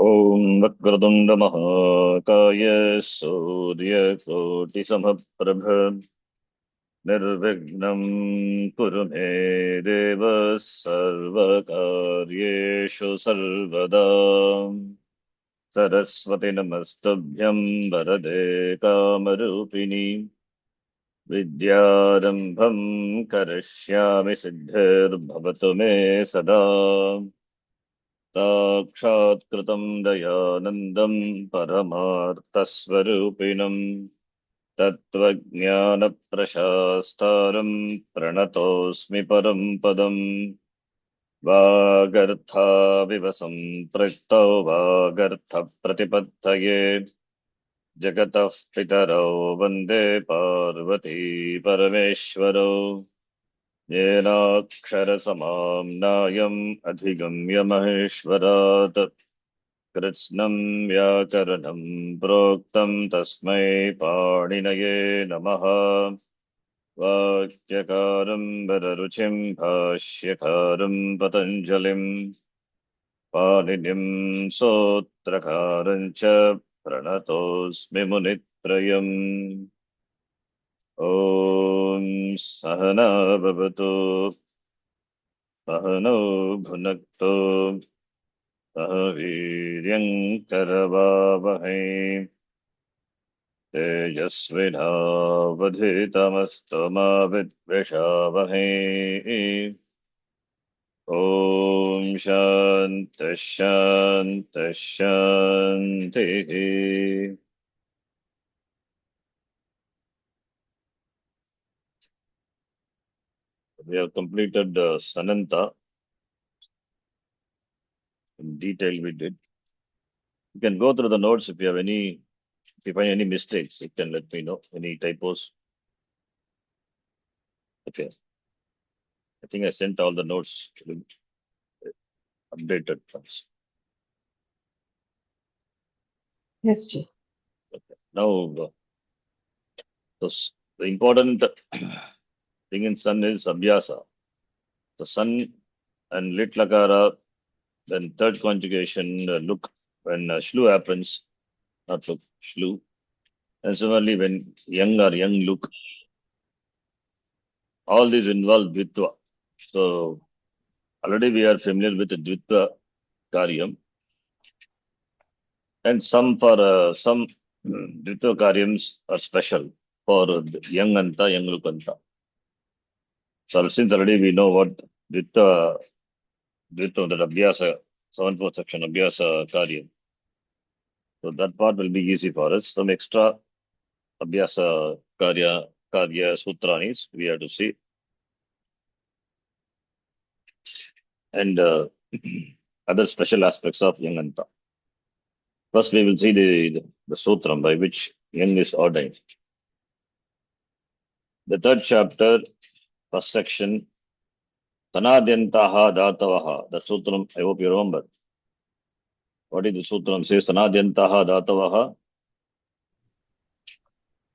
ॐ वक्रतुण्डमहाकाय सूर्यकोटिसमप्रभ निर्विघ्नं कुरु मे देव सर्वकार्येषु सर्वदा सरस्वति नमस्तुभ्यं वरदे कामरूपिणि विद्यारम्भं करिष्यामि सिद्धिर्भवतु मे सदा साक्षात्कृतं दयानन्दं परमार्थस्वरूपिणं तत्त्वज्ञानप्रशास्तारं प्रणतोऽस्मि परं पदम् वागर्थाविव सम्पृक्तौ वागर्थप्रतिपत्तये जगतः पितरौ वन्दे पार्वती परमेश्वरौ येनाक्षरसमाम्नायम् अधिगम्य महेश्वरात् कृत्स्नं व्याकरणं प्रोक्तं तस्मै पाणिनये नमः वाक्यकारं वररुचिं भाष्यकारं पतञ्जलिं पाणिनिं सूत्रकारं च प्रणतोऽस्मि मुनित्रयम् ॐ सहना भवतु सहनौ भुनक्तु सह वीर्यङ्करवावहै तेजस्विनावधीतमस्तु मा विद्विषावहै ॐ शान्तिः शान्तिः शान्तिः। We have completed Sananta. In detail we did. You can go through the notes if you have any, if you find any mistakes, you can let me know, any typos. Okay. I think I sent all the notes updated ones. Yes, Ji. Okay. Now, the important thing in sun is abhyasa. The sun and lit lakara, then third conjugation, look, when shlu happens, not look, shlu. And similarly, when young or young look, all these involve dvitva. So already we are familiar with the dvitva karyam. And some for some dvitva karyams are special for young anta, young look anta. So since already we know what dvitva, that abhyasa, 7-4 section abhyasa karyam. So that part will be easy for us. Some extra abhyasa karya sutranis we have to see. And other special aspects of young anta. First, we will see the sutram by which young is ordained. The third chapter, first section, Sanadyantaha Datavaha. The sutram, I hope you remember. What is the sutram says? Sanadyantaha Datavaha.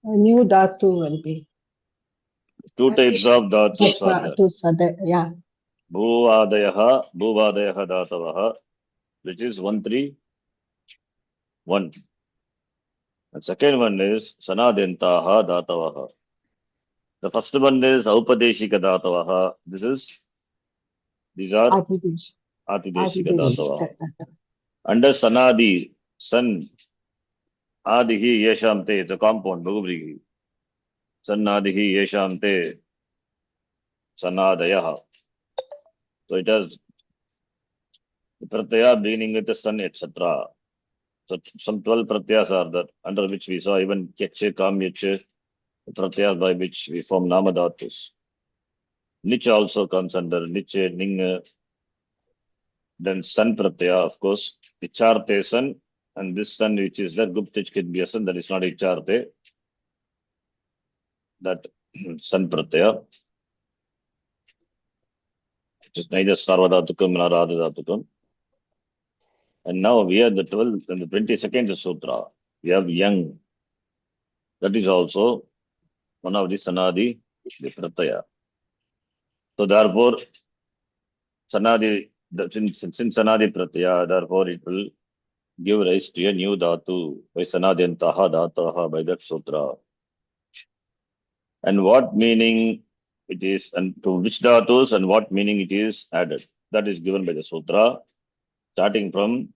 A new dhatu will be. Two types of dhatus are there. Yeah. Bhuvadayaha Datavaha, which is 131. And second one is Sanadyantaha Datavaha. The first one is Aupadeshika Datavaha. These are Atideshika Datavaha. Under Sanadi, San Adihi Yeshamte, it's a compound, Bhuvrihi. Sanadihi Yeshamte Sanadayaha. So it has the pratyaya beginning with the sun, etc. So some 12 pratyas are there, under which we saw even Kyache, Kamyache, the pratyas by which we form Namadatus. Nich also comes under Niche, Ning, then San pratyaya, of course, Icharte San, and this sun which is there, Guptich can be a sun, that is not Icharte. That San pratyaya, which is neither Sarvadhatukam nor Adhadhatukam. And now we are the 12th and the 22nd sutra. We have young. That is also one of the Sanadi, the pratyaya. So therefore, Sanadi, since Sanadi pratyaya, therefore it will give rise to a new dhatu by sanadyantaha dhataha by that sutra. And what meaning it is, and to which dhatus and what meaning it is added. That is given by the sutra, starting from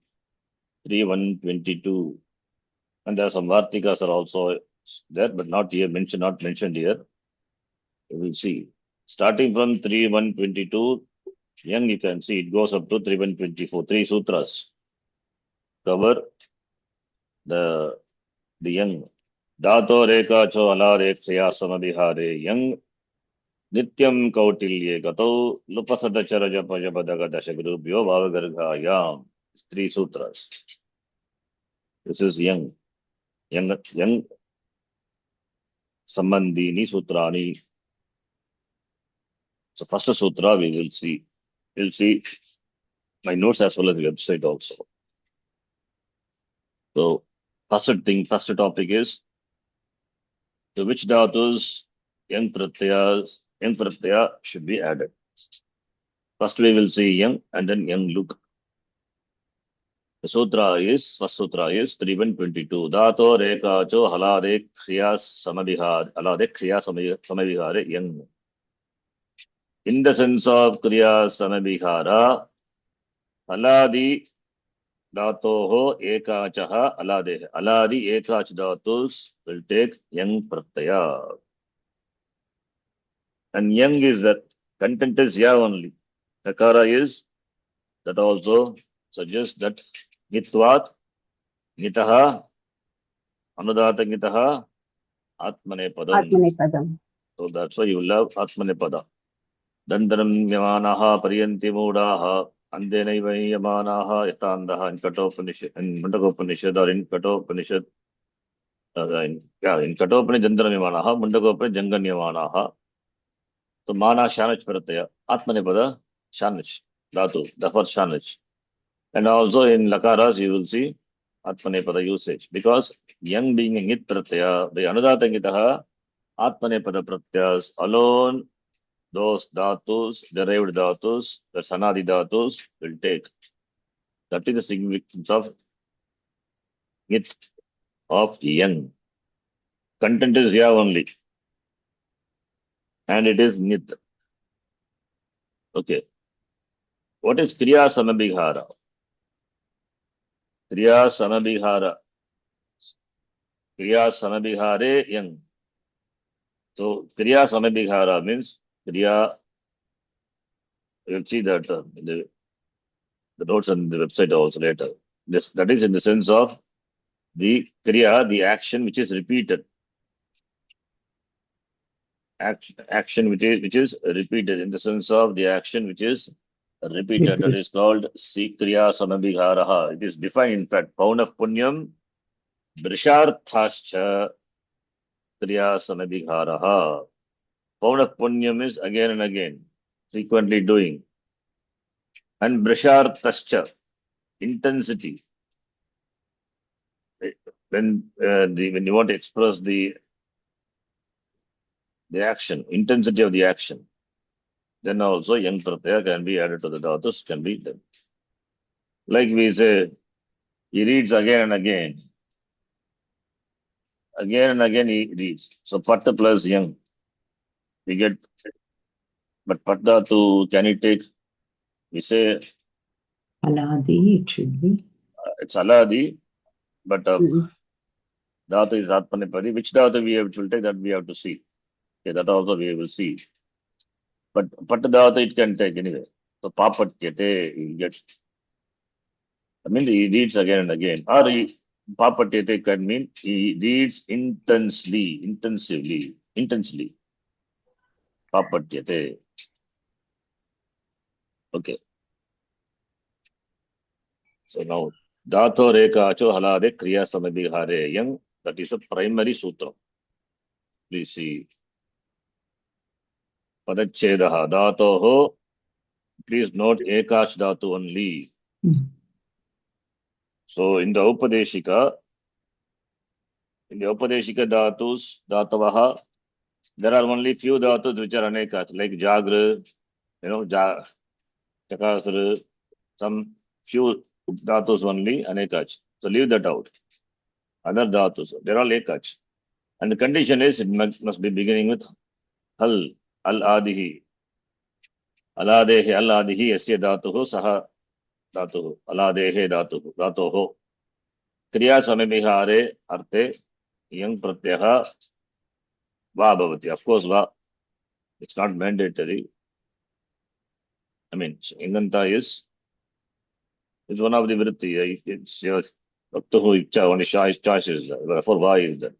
3.122. And there are some vartikas are also there, but not here mentioned, not mentioned here. You will see. Starting from 3.122, young you can see it goes up to 3.124. Three sutras cover the young. Dhato reka cho ala rekhya samadihare young. Nityam kautilye gato lupasada charaja pajabadaga dashagrubhyo bhavagarghayam. Three sutras. This is young. Young Sambandhini Sutrani. So first sutra we will see. We'll see my notes as well as the website also. So first topic is to which dhatus young pratyaya should be added. First we will see young and then young look. The first sutra is 3.122. Dhato rekacho halade kriya samavihare young. In the sense of kriya samavihara, haladi dhatoho ekachaha alade. Aladi ekach dhatus will take young pratyaya. And young is that content is ya only. Nakara is that also suggests that nitvat, nitaha, anudata nitaha, atmane padam. Atmanepadam. So that's why you love atmane pada. Dandaram yamanaha pariyanti mudaha andenaiva yamanaha yatandaha in Kathopanishad, in Mundakopanishad or in Kathopanishad. In Kathopanishad dandaram yamanaha, Mundakopanishad jangan yamanaha. So mana shanach pratyaya, atmane pada shanach, dhatu, therefore shanach. And also in lakaras you will see atmane pada usage because young being a ngit pratyaya, the anudata ngitaha, atmane pada pratyas alone, those dhatus, derived dhatus, the sanadi dhatus will take. That is the significance of ngit of young. Content is ya only. And it is nit. Okay. What is kriya samabhihara? Kriya samabhihare young. So kriya samabhihara means kriya. You'll see that the notes on the website also later. That is in the sense of the kriya, the action which is repeated. Action which is repeated in the sense of the action which is repeated. That is called kriya samabhiharaha. It is defined in fact. Paunaf punyam brisharthascha kriya samabhiharaha. Paunaf punyam is again and again, frequently doing. And brisharthascha, intensity. When you want to express the action, intensity of the action, then also young pratyaya can be added to the dhatus, can be done. Like we say, he reads again and again. Again and again he reads. So patta plus young, we get, but patta to, can he take, we say, Aladi, it should be. it's aladi, but dhatu is atmanepadi. Which dhatu we have to take, that we have to see. Okay, that also we will see. But patta dhatu it can take anyway. So papatyate, you get. I mean, he reads again and again. Or papatyate can mean he reads intensely. Papatyate. Okay. So now, Dhato Rekacho Halade Kriya Samabhihare Young, that is a primary sutra. Please see. Padachedaha Dhatoho, please note Ekash Dhatu only. So in the Upadeshika dhatus, Dhatavaha, there are only few dhatus which are Anekach, like Jagra, Chakasra, some few dhatus only Anekach. So leave that out. Other dhatus, they're all ekach. And the condition is it must be beginning with hal, al-adihi. Aladehe, al-adihi, yasya dhatuhu, saha dhatuhu. Aladehe dhatuhu, dhatoho. Kriya samabihare arte yang pratyaha va bhavati. Of course, va. It's not mandatory. I mean, inganta is one of the vritti. It's your bhaktahu icha, only choice is there. Therefore, va is there.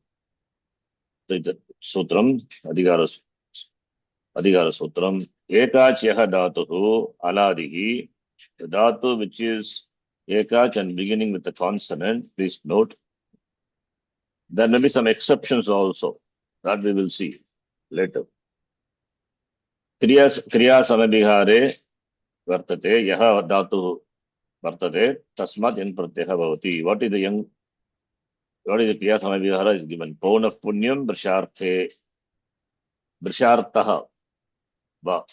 So it's sutram, adhigara sutram. Ekach yaha dhatuhu aladihi. The dhatu which is ekach and beginning with the consonant, please note. There may be some exceptions also. That we will see later. Kriya samabihare vartate yaha dhatu vartate tasmat in pratyaha bhavati. What is the kriya samabihara is given? Pauna punyam brishartaha va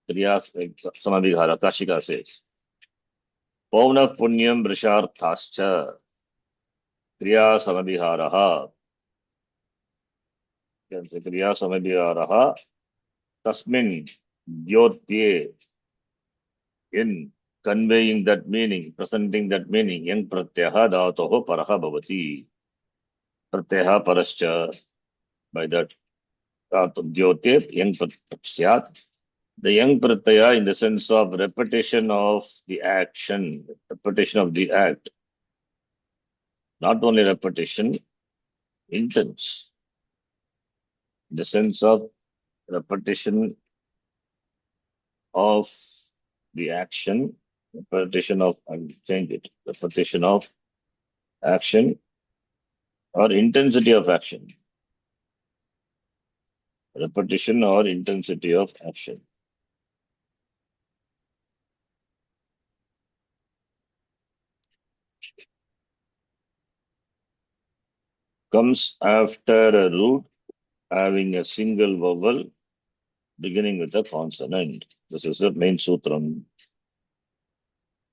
kriya samabihara. Kashika says Pauna punyam brisharthascha kriya samabiharaha. Kriya samabiharaha tasmin dyotye, in conveying that meaning, presenting that meaning, yang pratyaha dhatoho paraha bhavati. Pratyaha parascha, by that dhatu dyotye, yang pratyat. The yang pratyaya in the sense of repetition of the action, repetition of the act. Not only repetition, intense. In the sense of repetition of the action, repetition of action or intensity of action. Repetition or intensity of action. Comes after a root having a single vowel beginning with a consonant. This is the main sutram.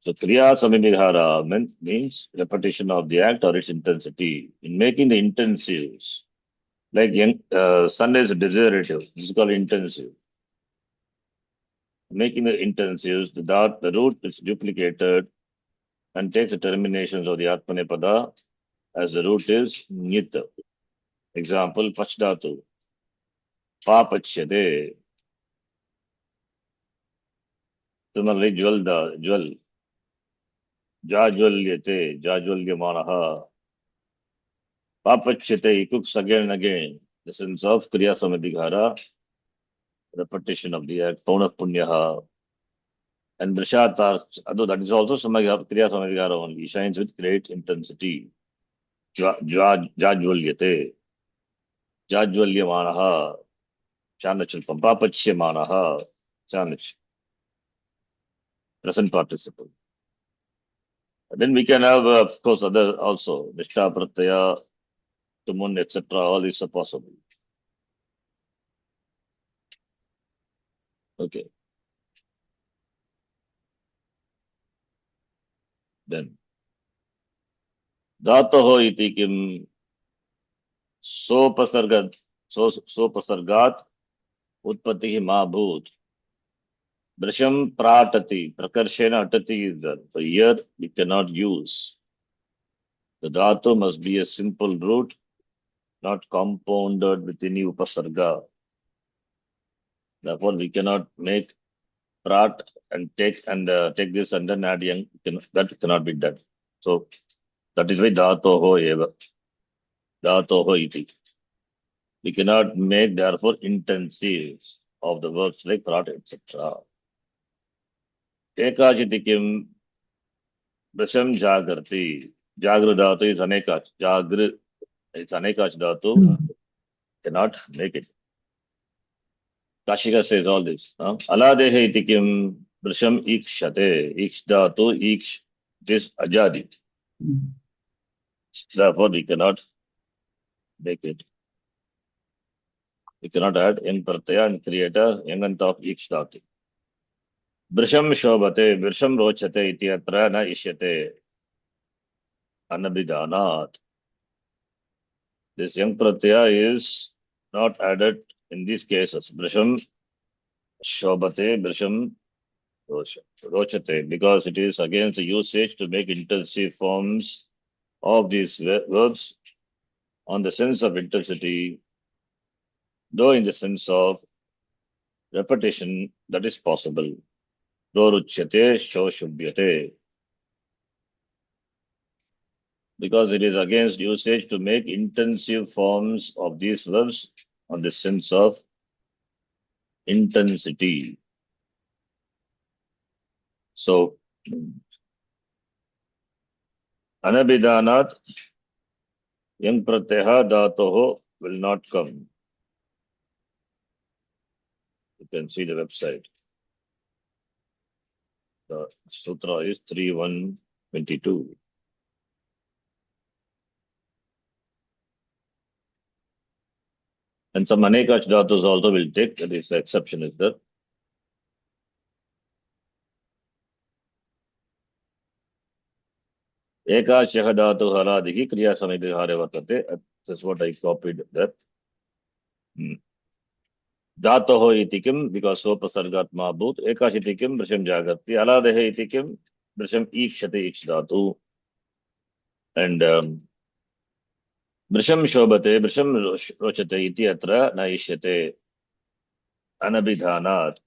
So kriya samabihara means repetition of the act or its intensity. In making the intensives, like sun is desiderative, this is called intensive. Making the intensives, the root is duplicated and takes the terminations of the atmanepada as the root is nyit. Example, pachdatu. Papachyade. Similarly, jwal. Jajwalyate, jajwalyamanaha. Papachyate, he cooks again and again. The sense of kriya samabihara, repetition of the act, pauna punyaha. And brishata, although that is also kriya samabihara only, shines with great intensity. Jajwalyate, jajwalyamanaha. Chanachilpam, papachyamanaha, chanach. Present participle. Then we can have, of course, other also, Nishta, Pratyaya, Tumun, etc. All these are possible. Okay. Then, Dhatoho iti kim sopasargat utpatihi ma bhut. Brasham pratati, prakarshena atati is there. So here we cannot use. The dhatu must be a simple root, not compounded with any upasarga. Therefore, we cannot make prat and take this and then add yang. That cannot be done. So that is why dhatoho eva. Dhatoho iti. We cannot make therefore intensives of the verbs like prat, etc. Ekachiti kim brasham jagrati. Jagra dhatu is anekach. Jagr, it's anekach dhatu. Cannot make it. Kashika says all this. Aladehe iti kim brasham ikshate. Iksh dhatu, iksh, this ajadi. Therefore, we cannot make it. We cannot add in pratyaya and create a yangant of iksh dhatu. Brisham shobhate, brisham rochate iti atra na ishyate. Anabhidanat. This young pratyaya is not added in these cases. Brisham, Shobhate, Brisham, Rochate, because it is against the usage to make intensive forms of these verbs on the sense of intensity, though in the sense of repetition that is possible. Roruchyate, Shoshubhyate. Because it is against usage to make intensive forms of these verbs on the sense of intensity. So, Anabhidanat, young pratyaya dhatoho will not come. You can see the website. The sutra is 3.1.22. And some anekash dhatus also will take, that is the exception is there. Ekashyaha dhatu haladihi kriya samibhihare vartate. That's what I copied that. Dhatoho iti kim, because so prasargatma bhut. Ekash iti kim, brisham jagati. Aladehe iti kim, brisham ikshate iksh dhatu. And brisham shobhate, brisham rochate iti atra na ishyate. Anabhidanat.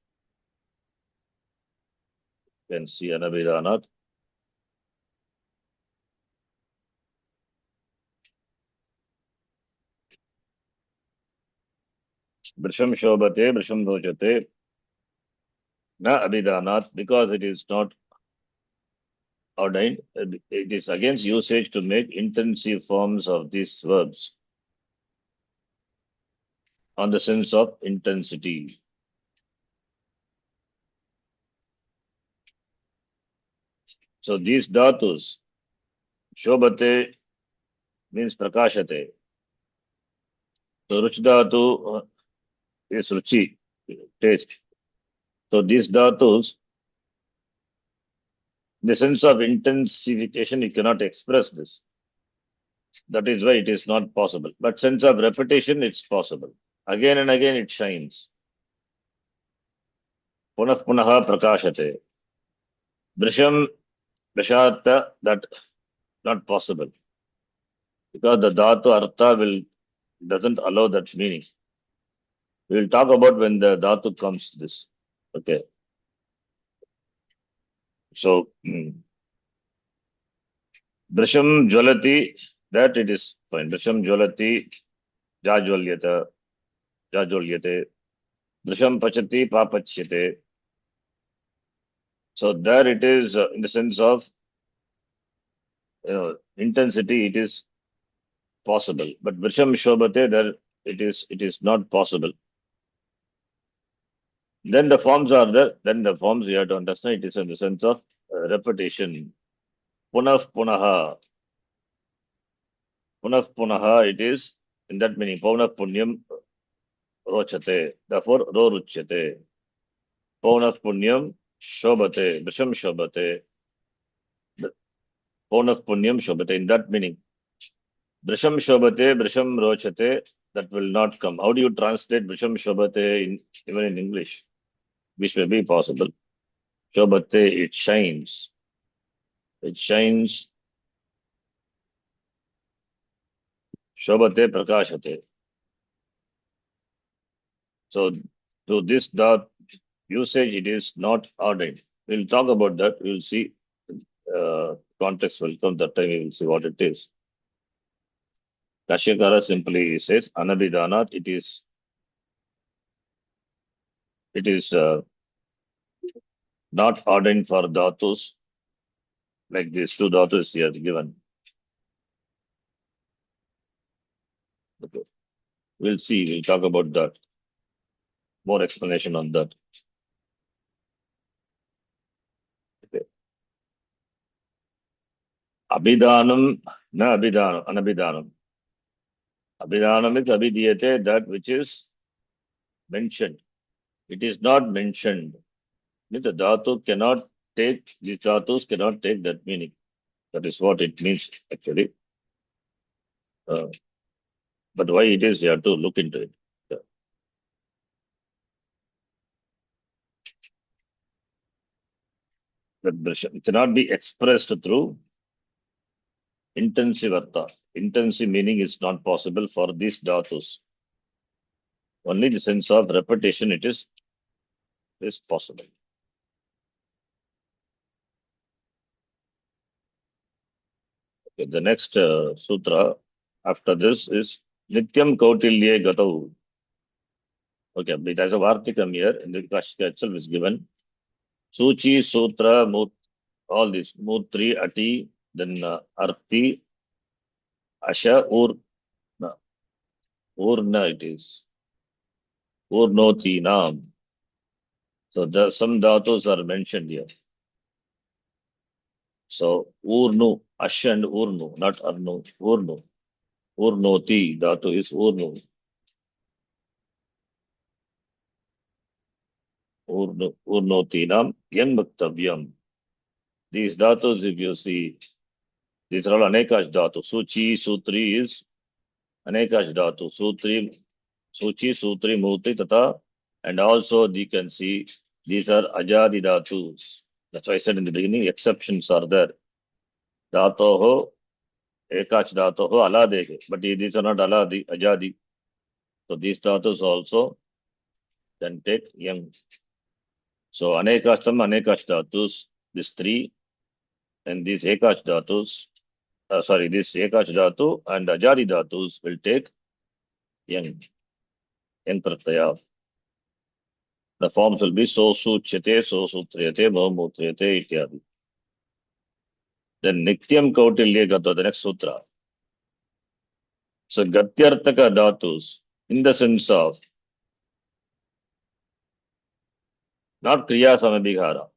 You can see Anabhidanat. Brisham shobhate, brisham rochate. Na abhidanat, because it is not ordained. It is against usage to make intensive forms of these verbs on the sense of intensity. So these dhatus, shobhate means prakashate. So ruch dhatu is ruchi, taste. So these dhatus, the sense of intensification, you cannot express this. That is why it is not possible. But sense of repetition, it's possible. Again and again it shines. Punah punaha prakashate. Brisham, brishata, that not possible. Because the dhatu artha doesn't allow that meaning. We will talk about when the dhatu comes to this. Okay. So, Brisham Jwalati, that it is fine. Brisham Jwalati, Jajwalyata, Jajwalyate. Brisham Pachati, Papachyate. So, there it is in the sense of intensity, it is possible. But Brisham Shobhate, there it is not possible. Then the forms are there. Then the forms you have to understand it is in the sense of repetition. Punah punaha. Punah punaha, it is in that meaning. Punah punyam rochate. Therefore, ro ruchyate. Punah punyam shobhate. Brisham shobhate. Punah punyam shobhate. In that meaning. Brisham shobhate, brisham rochate. That will not come. How do you translate brisham shobhate even in English? Which may be possible. Shobhate, it shines. It shines. Shobhate prakashate. So, to this dot usage, it is not ordained. We'll talk about that. We'll see. Context will come. That time we will see what it is. Kashyakara simply says, Anabhidanat, it is not ordained for dhatus, like these two dhatus he has given. Okay. We'll see. We'll talk about that. More explanation on that. Okay. Abhidanam, na abhidanam, anabhidanam. Abhidanam is abhidiyate, that which is mentioned. It is not mentioned. The dhatu cannot take, these dhatus cannot take that meaning. That is what it means actually. But why it is, you have to look into it. Yeah. That cannot be expressed through intensive artha. Intensive meaning is not possible for these dhatus. Only the sense of repetition it is possible. Okay, the next sutra after this is Nityam Kautilye Gatau. Okay, it has a Vartikam here in the Kashika itself is given. Suchi, Sutra, all these Mutri, Ati, then Arti, Asha, Urna it is. Urnoti Nam. So some dhatus are mentioned here. So Urnu, Ash and Urnu, not Arnu, Urnu. Urnoti, dhatu is Urnu. Urnoti Nam, Yang Bhaktavyam. These dhatus, if you see, these are all Anekash dhatu. Suchi, Sutri is Anekash dhatu. Suchi, Sutri, Murti, Tata. And also you can see these are Ajadi dhatus. That's why I said in the beginning, exceptions are there. Dhatoho, Ekach dhatoho, Aladeke. But these are not Aladi, Ajadi. So these dhatus also can take Yang. So Anekashtam, Anekash dhatus, these three, and these Ekach dhatus, this Ekach dhatu and Ajadi dhatus will take Yang pratyaya. The forms will be so suchyate, so sutriyate, mutriyate, ityadi. Then Nityam Kautilye Gata, the next sutra. So Gatyartaka dhatus, in the sense of not Kriya Samabhigara.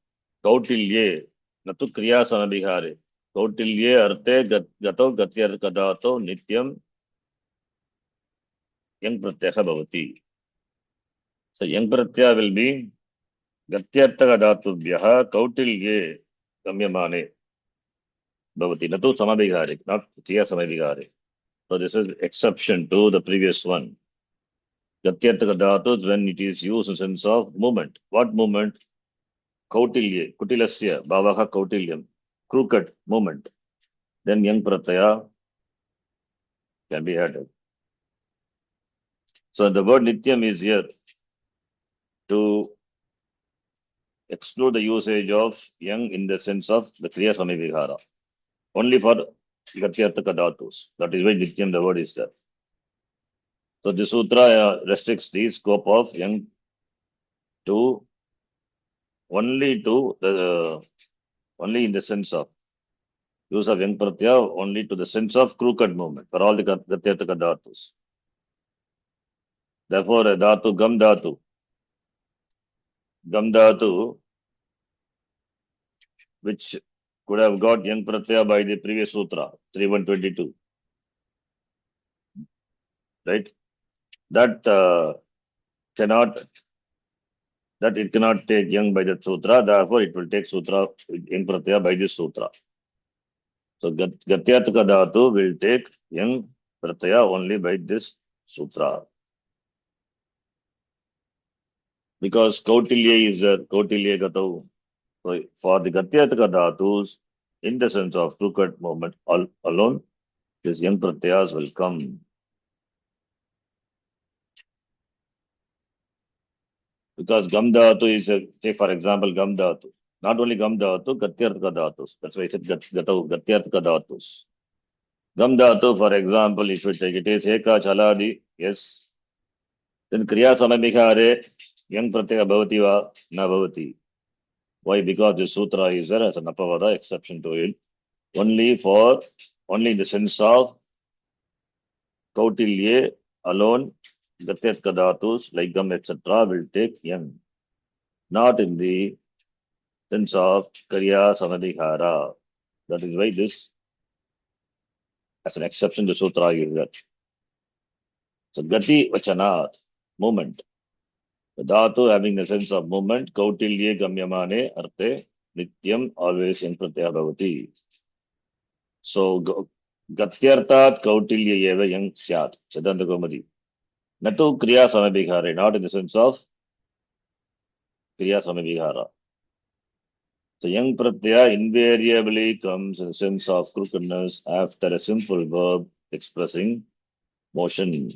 Kautilye, natu Kriya Samabhigare. Kautilye arte gato Gatyartaka dhato Nityam Yang pratyaya bhavati. So Yang pratyaya will be Gatyartaka dhatubhyaha Kautilye Gamyamane bhavati. Natu Samabhigare, not Kriya Samabhigare. So this is exception to the previous one. Gatyartaka dhatus when it is used in sense of movement. What movement? Kautilye, Kutilasya, Bhavaha Kautilyam, crooked movement. Then Yang pratyaya can be added. So the word Nityam is here to exclude the usage of Yang in the sense of the Kriya Samavihara. Only for Gatyartaka dhatus. That is why Nityam the word is there. So the sutra restricts the scope of Yang to only in the sense of use of Yang pratyaya only to the sense of crooked movement for all the Gatyartaka dhatus. Therefore, a dhatu, Gam dhatu, which could have got Yang pratyaya by the previous sutra, 3122. Right? That it cannot take Yang by that sutra, therefore it will take sutra, Yang pratyaya by this sutra. So Gatyartaka dhatu will take Yang pratyaya only by this sutra. Because Kautilya is a Kautilya Gatau. So for the Gatyartaka dhatus, in the sense of crooked movement alone, this Yang pratyayas will come. Because Gam dhatu is say for example Gam dhatu. Not only Gam dhatu, Gatyartaka dhatus. That's why I said Gatau, Gatyartaka dhatus. Gam dhatu, for example, if you take it is Eka Chaladi, yes. Then Kriya Samabhigare, Yang pratyaya bhavati va na bhavati. Why? Because the sutra is there as an apavada exception to it. Only in the sense of Kautilye alone, Gatyartaka dhatus like Gam etc. will take Yang. Not in the sense of Kriya Samadhihara. That is why this as an exception to sutra is that. So Gati Vachanat, movement. The dhatu having the sense of movement, Kautilye Gamyamane Arte Nityam always in pratyaya bhavati. So Gatyartat Kautilya Eva Yang Syat. Siddhanta Kaumadi. Natu Kriya Samabhigare, not in the sense of Kriya Samabhigara. So Yang Pratyaya invariably comes in the sense of crookedness after a simple verb expressing motion.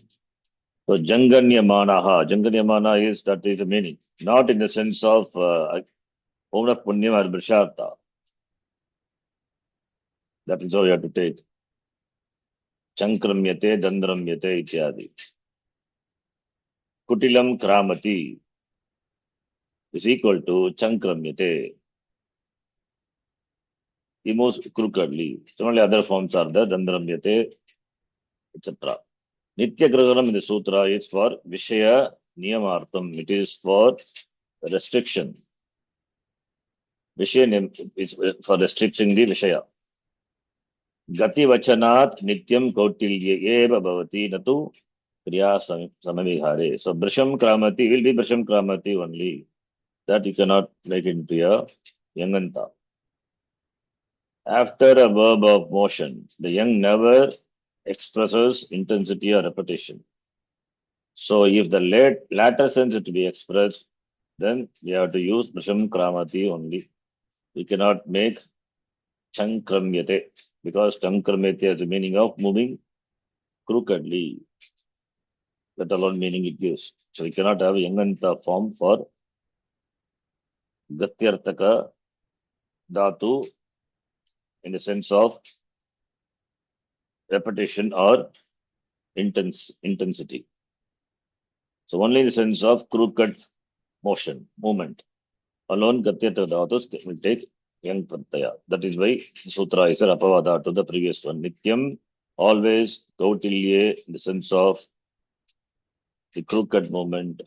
So Janganyamana is, that is the meaning. Not in the sense of Om of Punyam or Brishartha. That is how you have to take. Chankramyate, Dandramyate, ityadi. Kutilam Kramati is equal to Chankramyate. He moves crookedly. Similarly, other forms are there, Dandramyate, etc. Nitya Gragaram in the Sutra is for Vishaya Niyamartham. It is for restriction. Vishaya is for restricting the Vishaya. Gati Vachanat Nityam Kautilya Eva Bhavati Natu Kriya Samavihare. So Brisham Kramati will be Brisham Kramati only. That you cannot make into a Yanganta. After a verb of motion, the Yang never expresses intensity or repetition. So if the latter sense is to be expressed, then we have to use Brisham Kramati only. We cannot make Chankramyate because Chankramyate has the meaning of moving crookedly. That alone meaning it gives. So we cannot have Yanganta form for Gatyartaka Dhatu in the sense of repetition or intensity. So only in the sense of crooked motion, movement. Alone Gatyartaka Dhatus will take Yang Pratyaya. That is why the Sutra is an Apavada to the previous one. Nityam, always Kautilye in the sense of the crooked movement.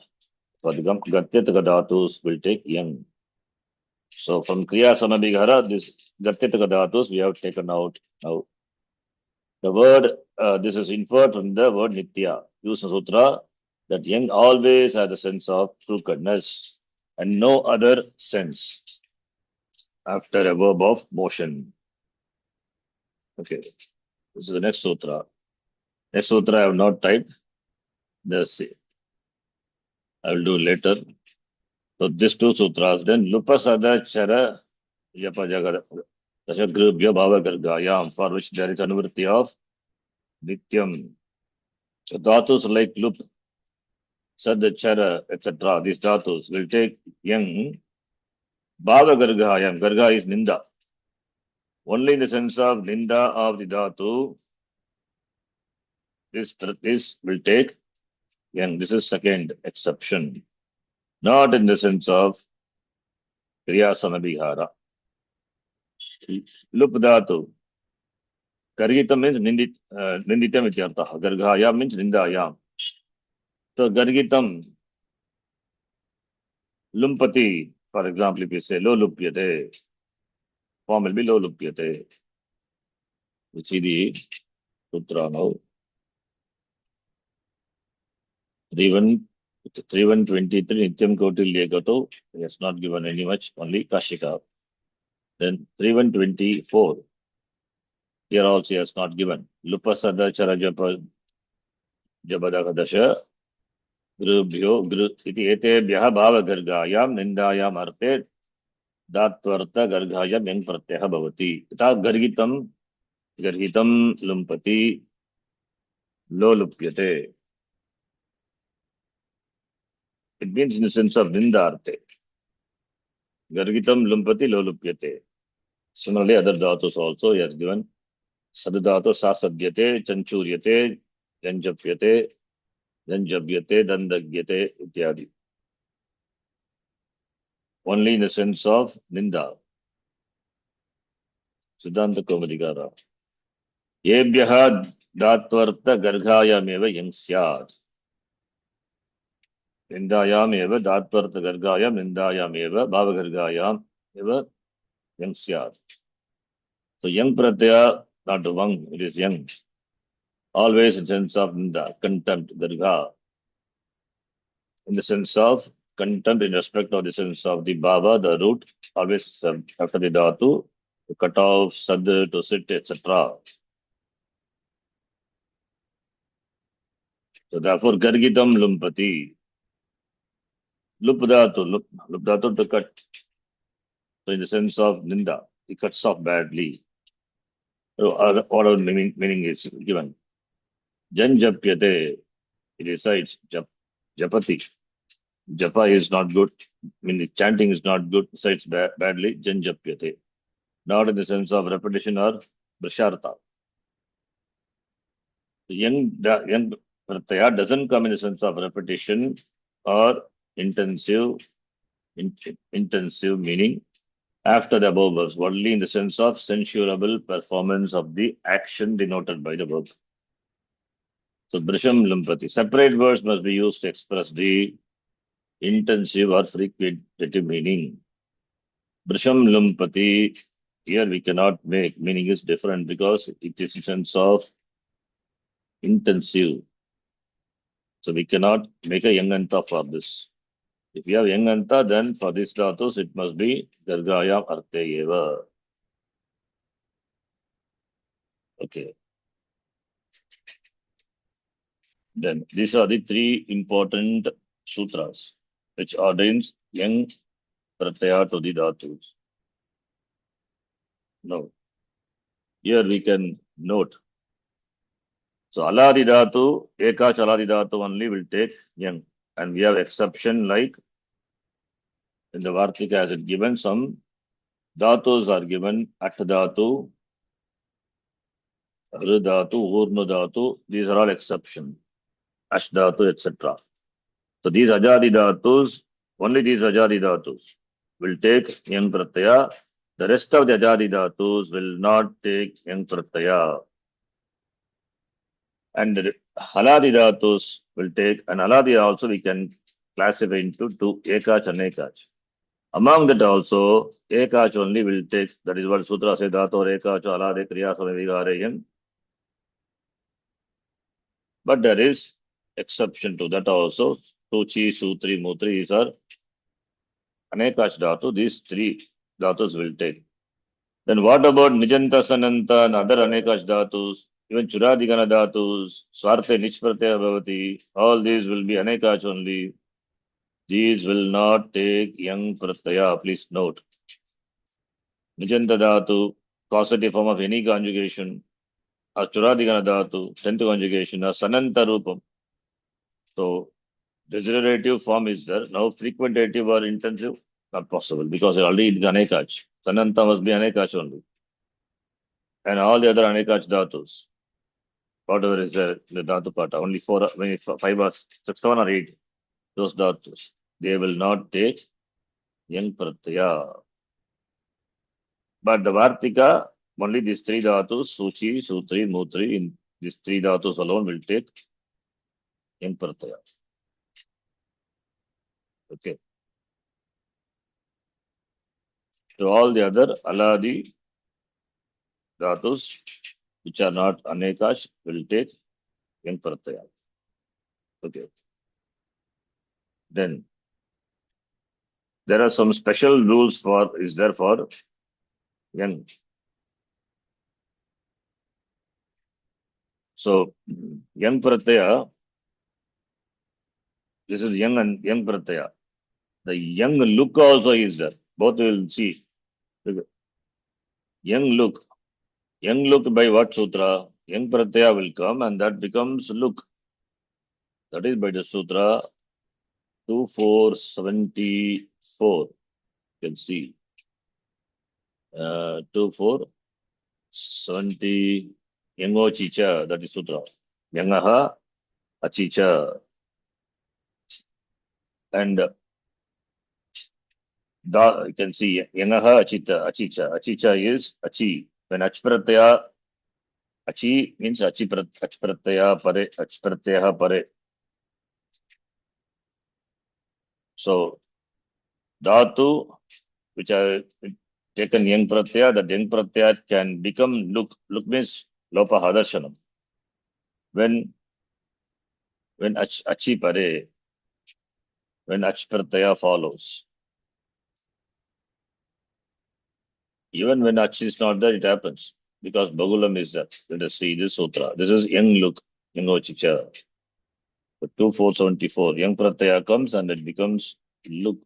For the Gatyartaka Dhatus will take Yang. So from Kriya Samabhigara, this Gatyartaka Dhatus we have taken out now. The word, this is inferred from the word Nitya. Use Sutra that Yang always has a sense of crookedness and no other sense after a verb of motion. Okay, this is the next Sutra. Next Sutra I have not typed. Let's see. I will do later. So these two sutras, then Lupasada Chara Yapajagara Dashagrubhya Bhava Gargayam, for which there is anuvritti of Nityam. So dhatus like Lup, Sada Chara, etc. These dhatus will take Yang. Bhava Gargayam. Garga is Ninda. Only in the sense of Ninda of the dhatu, this will take Yang. This is second exception. Not in the sense of Kriya Samabhihara. Lup dhatu. Gargita means Ninditam ityartha. Gargayam means Nindayam. So Gargitam, Lumpati, for example, if you say Lo Lupyate, form will be Lo Lupyate. You see the Sutra now. 3123 Nityam Kautilya Gato. He has not given any much, only Kashika. Then 3124. Here also he has not given. Lupasada Charajapa Jabadakadasha. Grubhyo iti etebhyaha bhava gargayam nindayam arte datvarta gargayam yang pratyaha bhavati. Ita gargitam lumpati lo lupyate. It means in the sense of nindarte. Gargitam lumpati lo lupyate. Similarly, other dhatus also he has given. Sadadhatu sasadyate, chanchuryate, janjapyate, janjabyate, dandagyate, ityadi. Only in the sense of Ninda. Siddhanta Kaumadikara. Yebhyaha datvarta gargayam eva yang syad. Nindayam eva datvarta gargayam, nindayam eva bhava gargayam eva yang syad. So yang pratyaya, not the one, it is yang. Always in sense of Ninda, contempt, garga. In the sense of contempt in respect of the sense of the bhava, the root, always after the dhatu, to cut off, sad, to sit, etc. So therefore, gargitam lumpati. Lupdatu to cut. So in the sense of ninda, he cuts off badly. So what our meaning is given. Jan japyate, he recites japati. Japa is not good. Meaning chanting is not good. Recites badly. Jan japyate. Not in the sense of repetition or brisharta. Young pratyaya doesn't come in the sense of repetition or intensive meaning after the above verbs, only in the sense of censurable performance of the action denoted by the verb. So brisham lumpati. Separate words must be used to express the intensive or frequentative meaning. Brisham lumpati, here we cannot make, meaning is different because it is in sense of intensive. So we cannot make a yanganta for this. If you have yanganta, then for this dhatus, it must be gargayam arte eva. Okay. Then these are the three important sutras which ordains yang pratyaya to the dhatus. Now, here we can note. So aladi dhatu, eka chaladi dhatu only will take yang. And we have exception like in the Vartika as it given, some dhatus are given at dhatu, dhatu, urnu dhatu. These are all exceptions. Ash dhatu, etc. So these ajadi dhatus, only these ajadi dhatus will take yang pratyaya. The rest of the ajadi dhatus will not take yang pratyaya. And the haladi dhatus will take, and haladi also we can classify into two, ekach and ekach. Among that also, ekach only will take, that is what Sutra says, dhatu or ekach, halade, kriya, samavigare, yang. But there is exception to that also. Suchi, Sutri, Mutri, these are anekach dhatu. These three dhatus will take. Then what about Nijanta, Sananta, and other anekach dhatus? Even Churadigana dhatus, Swarte, Nichpratyaya bhavati, all these will be anekach only. These will not take yang pratyaya, please note. Nijanta dhatu, causative form of any conjugation, or Churadigana dhatu, 10th conjugation, or Sananta rupam. So, desiderative form is there. Now, frequentative or intensive, not possible because already it is anekach. Sananta must be anekach only. And all the other anekach dhatus, whatever is there, the dhatu pata, only 4, 5 or 6, 7 or 8, those dhatus, they will not take yang pratyaya. But the Vartika, only these three dhatus, Suchi, Sutri, Mutri, in these three dhatus alone will take yang pratyaya. Okay. So all the other aladi dhatus, which are not anekash, will take yang pratyaya. Okay. Then there are some special rules for yang. So yang pratyaya, this is yang and yang pratyaya. The yang look also is there. Both will see. Yang look by what sutra? Yang pratyaya will come and that becomes look. That is by the sutra 2474. You can see. 2470 Yango Chicha, that is sutra. Yangaha Achicha. And you can see Yangaha Achita, Achicha. Achicha is Achi. When Achpratyaya, Achi means Achpratyaya Pare, Achpratyaya Pare. So, Dhatu, which are taken yang pratyaya, that yang pratyaya can become look. Look means lopa hadarshanam. When achi pare, when ach pratyaya follows. Even when ach is not there, it happens because bagulam is there. Let us see this sutra. This is young look, youngochicha. 2474. Young pratyaya comes and it becomes look.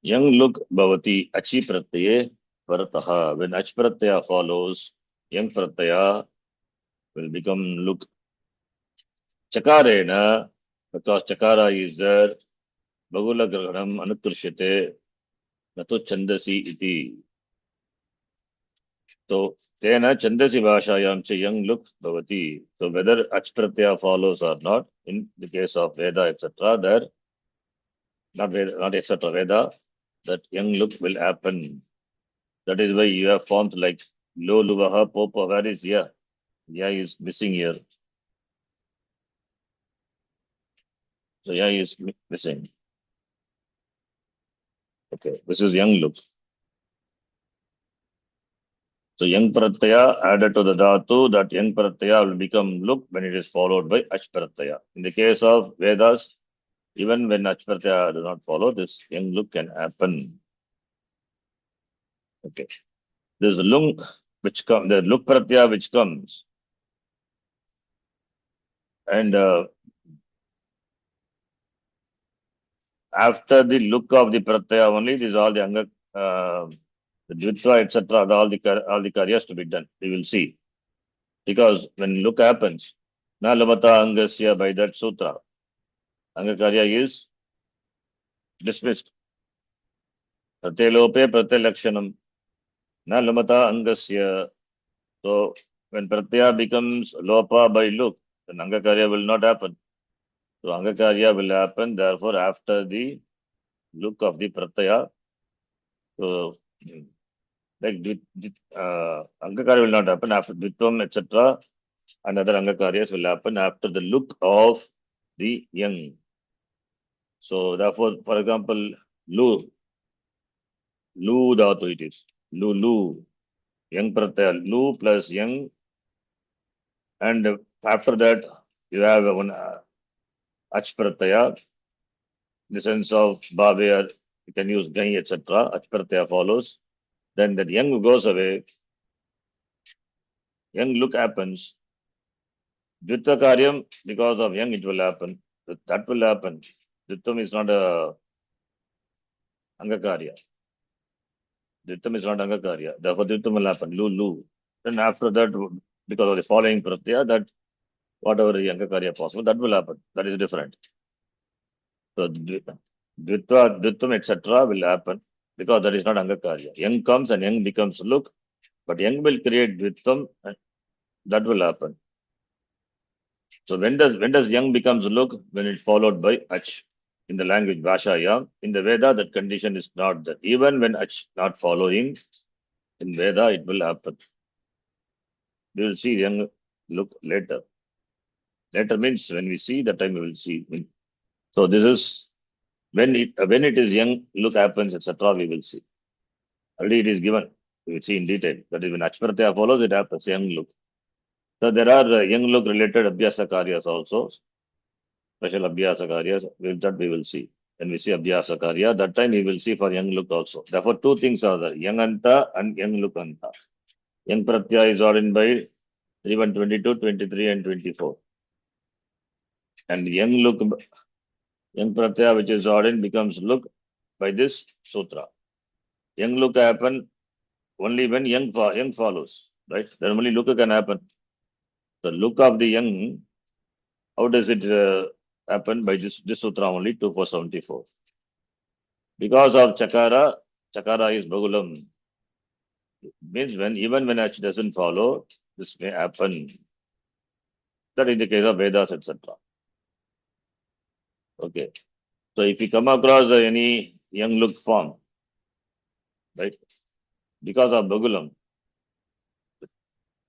Young look bhavati achi pratyaye parataha. When ach pratyaya follows, young pratyaya will become look. Chakarena, because chakara is there, bagula grahanam anutrishyate, natu chandasi iti. So, tena chandasi bhashayam cha young look bhavati. So, whether ach pratyaya follows or not, in the case of Veda, etc., there, not Veda, not etc., Veda, that young look will happen. That is why you have forms like lo luvaha popa. Where is ya? Ya is missing here. So ya is missing. Okay, this is young look. So young pratyaya added to the dhatu, that young pratyaya will become look when it is followed by ach pratyaya. In the case of Vedas, even when ach pratyaya does not follow, this young look can happen. Okay. There's the lung which comes, the look pratyaya which comes. And after the look of the pratyaya only, these all the anga, the dvitva, etc., all the karyas to be done. We will see. Because when look happens, na lamata angasya, by that sutra, anga karya is dismissed. Pratyalope pratyalakshanam, na lamata angasya. So when pratyaya becomes lopa by look, then anga karya will not happen. So anga karya will happen, therefore, after the look of the pratyaya. So like Angakarya will not happen after Dvitvam, etc. And other Angakaryas will happen after the look of the young. So therefore, for example, Lu Dhatu it is. Lu, young pratyaya, Lu plus young. And after that, you have one Ach pratyaya, in the sense of Bhavya, you can use Gai, etc. Ach pratyaya follows. Then that young goes away. Young look happens. Dvitva karyam, because of young, it will happen. That will happen. Dvitvam is not a angakarya. Dvitvam is not angakarya. Therefore, Dvitvam will happen. Lu. Then after that, because of the following pratyaya, that whatever the angakarya possible, that will happen. That is different. So Dvitvam, etc. will happen because that is not angakarya. Young comes and young becomes look, but young will create Dvitvam, and that will happen. So when does young becomes look? When it's followed by ach in the language Bhashaya. In the Veda, that condition is not there. Even when ach not following, in Veda it will happen. We will see young look later. Later means when we see, that time we will see. So this is when it is young look happens, etc. We will see. Already it is given. We will see in detail. That is when ach pratyaya follows, it happens young look. So there are young look related abhyasa karyas also. Special abhyasa karyas, that we will see. When we see abhyasa karya, that time we will see for young look also. Therefore, two things are there, young anta and young look anta. Young pratyaya is ordained by 3122, 23 and 24. And young pratyaya which is ordained becomes look by this sutra. Young look happen only when young follows, right? Then only look can happen. The look of the young, how does it happen? By this sutra only, 2474. Because of chakara is bagulam. Means even when ach doesn't follow, this may happen. That is the case of Vedas, etc. Okay. So if you come across any young look form, right? Because of bagulam.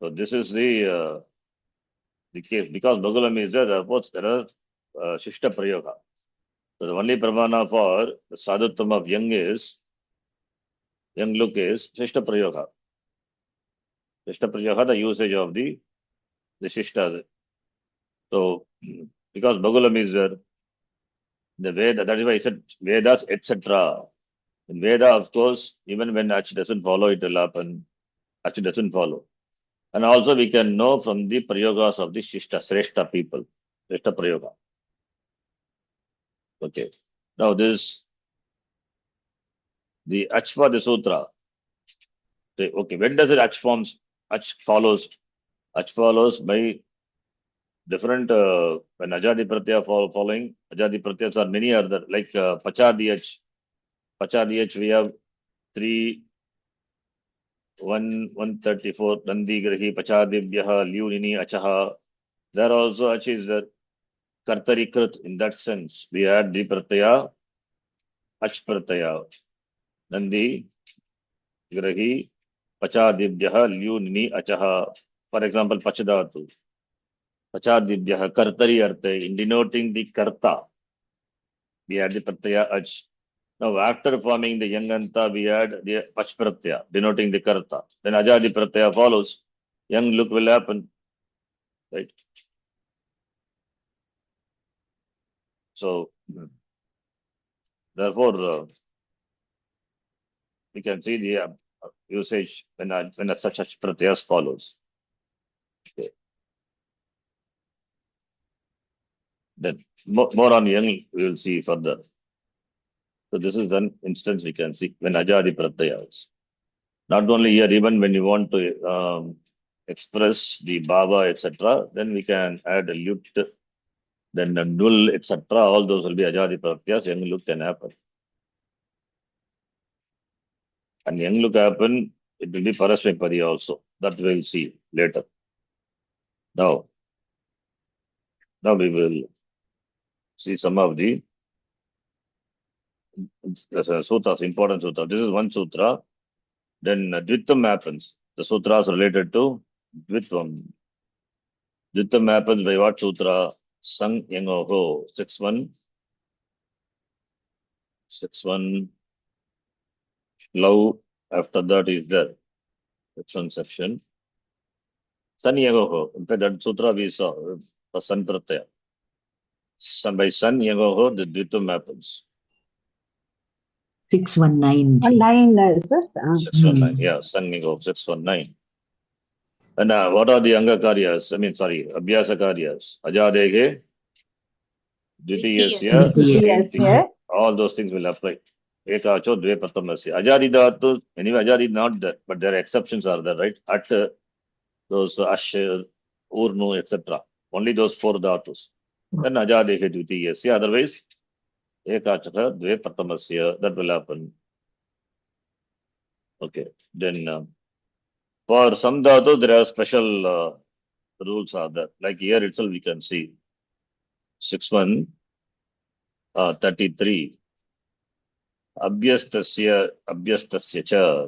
So this is the case. Because bagulam is there, therefore there are shishta prayoga. So the only pramana for the sadhutvam of young look is shishta prayoga. Shishta prayoga, the usage of the shishta. So because bagulam is there, the Veda, that is why I said Vedas, etc. In Veda, of course, even when Ach doesn't follow, it will happen. Ach doesn't follow. And also we can know from the prayogas of the Shishta, Sreshta people. Sreshta prayoga. Okay. Now this, the Ach for the sutra. Okay, when does it Ach forms? Ach follows. Ach follows by different, when Ajadi Pratyaya following, Ajadi Pratyas are many other, like Pachadi Ach. Pachadi Ach, we have 134, Nandi Grahi, Pachadibhyaha, Lyunini, Achaha. There also Ach is Kartari Krit. In that sense, we had the Pratyaya, Ach Pratyaya, Nandi Grahi, Pachadibhyaha, Lyunini, Achaha. For example, Pachadatu. Pachadibhyaha, Kartari Arte, in denoting the Karta, we had the Pratyaya Ach. Now, after forming the Yanganta, we had the Pach Pratyaya, denoting the Karta. Then Ajadi Pratyaya follows. Young look will happen. Right? So, therefore, we can see the usage when such pratyas follows. Okay. Then more on young we will see further. So this is an instance we can see when Ajadi pratyas. Not only here, even when you want to express the bhava, etc., then we can add a lut, then a nul, etc. All those will be Ajadi pratyas. Young look can happen. And young look happen, it will be Parasmipadi also. That we'll see later. Now we will see some of the sutras, important sutra. This is one sutra. Then Dvitam happens. The sutras related to Dvitvam. Dvitam happens by what sutra? Sang Yangoho. 6-1. 6-1. Love. After that is there. That's one section. San Yangoho. In fact, that sutra we saw. For San Pratyaya. By San Yangoho, the Dvitam happens. 619. 19, is it? 619. Yeah, San Yangoho. 619. And what are the Anga Karyas? Abhyasa Karyas. Ajadege, Dvitiyasya, same thing. Yes. All those things will apply. Ekacho, Dve Pratamasya. Ajadi Dhatu, anyway, Ajadi not there, but there are exceptions are there, right? At those Ash, Urnu, etc. Only those 4 Dhatus. Then Ajadege, Dvitiyasya. Otherwise, Ekacha, Dve Pratamasya. That will happen. Okay. Then for some Dhatu, there are special rules are there. Like here itself, we can see 6-1, 33. Abhyastasya cha.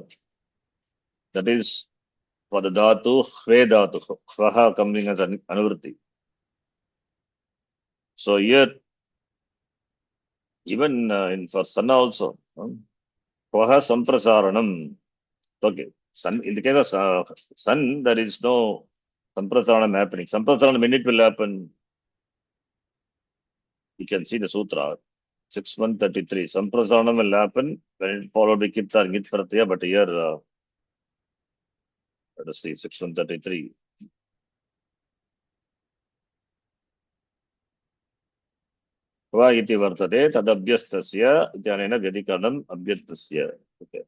That is for the dhatu, hve dhatu, hvaha coming as an anuvritti. So here, even for sana also, hvaha samprasaranam. Okay, sun, in the case of sun, there is no samprasaranam happening. Samprasaranam, when it will happen, you can see the sutra. 6-133. Samprasaranam will happen when it followed by Kitta and Git Pratyaya, but here, let us see, 6-133. Kva iti vartate tadabhyastasya ityanena vyadikaranam abhyastasya. Okay.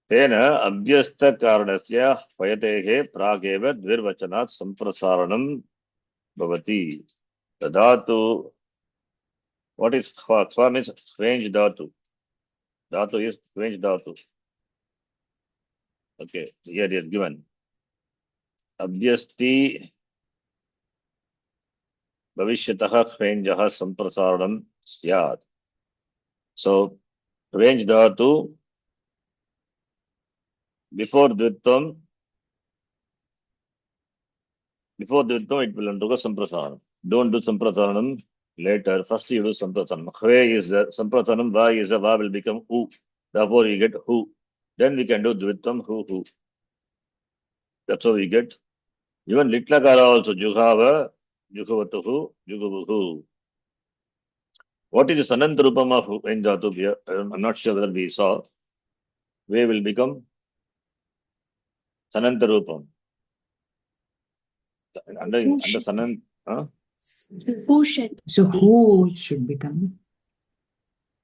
Tena abhyasta karanasya payatehe prageva dvirvachanat samprasaranam bhavati. The dhatu, what is kva? Kva means strange dhatu. Dhatu is strange dhatu. Okay, here it is given. Abhyasti bhavishyatah strangeha samprasaranam syat. So, strange dhatu, before Dvittam, it will undergo samprasaranam. Don't do samprasaranam later. First you do samprasaranam. Hve is there, samprasaranam, va is there, va will become hu. Therefore you get hu. Then we can do Dvittam, hu. That's how we get. Even Litlakara also, juhava, juhuvatuhu, juguvuhu. What is the Sanant Rupam of Ven Dhatu here? I'm not sure whether we saw. Ve will become Sanant Rupam. Under Sanant, huh? Who should? So who should become?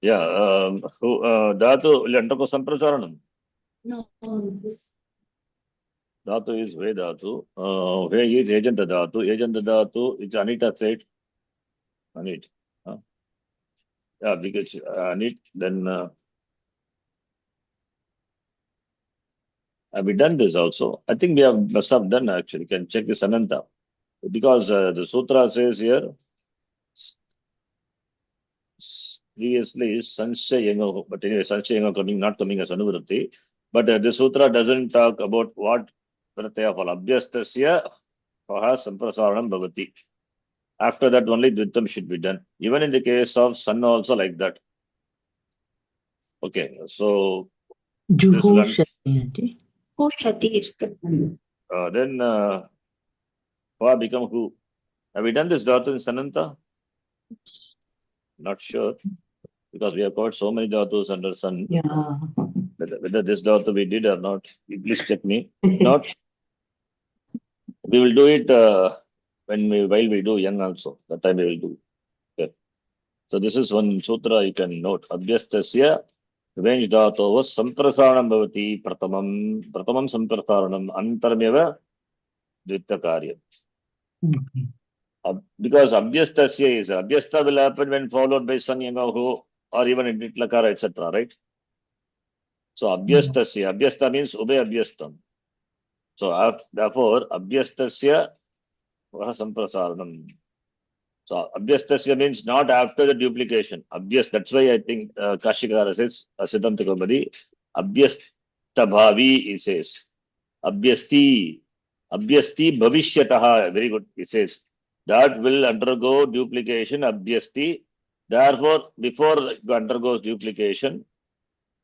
Yeah, who, Dhatu will undergo Samprasaranam. No, Dhatu is Ve Dhatu. Ve is Agent Dhatu. Agent Dhatu is Anita said. Anit. Huh? Yeah, because Anit, then have we done this also? I think we must have done actually. You can check this Ananta. Because the sutra says here, previously Sanshaya, but anyway, Sanshaya coming, not coming as Anuvrutti. But the sutra doesn't talk about what Pratyaya for Abhyastasya Paha Samprasaranam Bhavati. After that, only Dvitam should be done. Even in the case of Sun, also like that. Okay, so Juhoshati. who Shati is the one? then Pa become who? Have we done this dhatu in Sananta? Not sure. Because we have got so many dhatus under Sun. Yeah. Whether this dhatu we did or not, please check me. Not. We will do it while we do young also. That time we will do. Okay. So this is one sutra you can note. Abhyastasya revenge dhatu was samprasaranam bhavati pratamam samprasaranam antarameva dvita karya. Okay. Because abhyasta will happen when followed by san yanga ho or even in itlakara etc. Right? So abhyasta means ubay abhyastam. So therefore abhyastasya samprasaranam. So abhyastasya means not after the duplication. That's why I think Kashikara says Siddhanta Kaumudi abhyasta bhavi he says. Abhyasti bhavishyataha, very good, he says. That will undergo duplication, abhyasti. Therefore, before it undergoes duplication,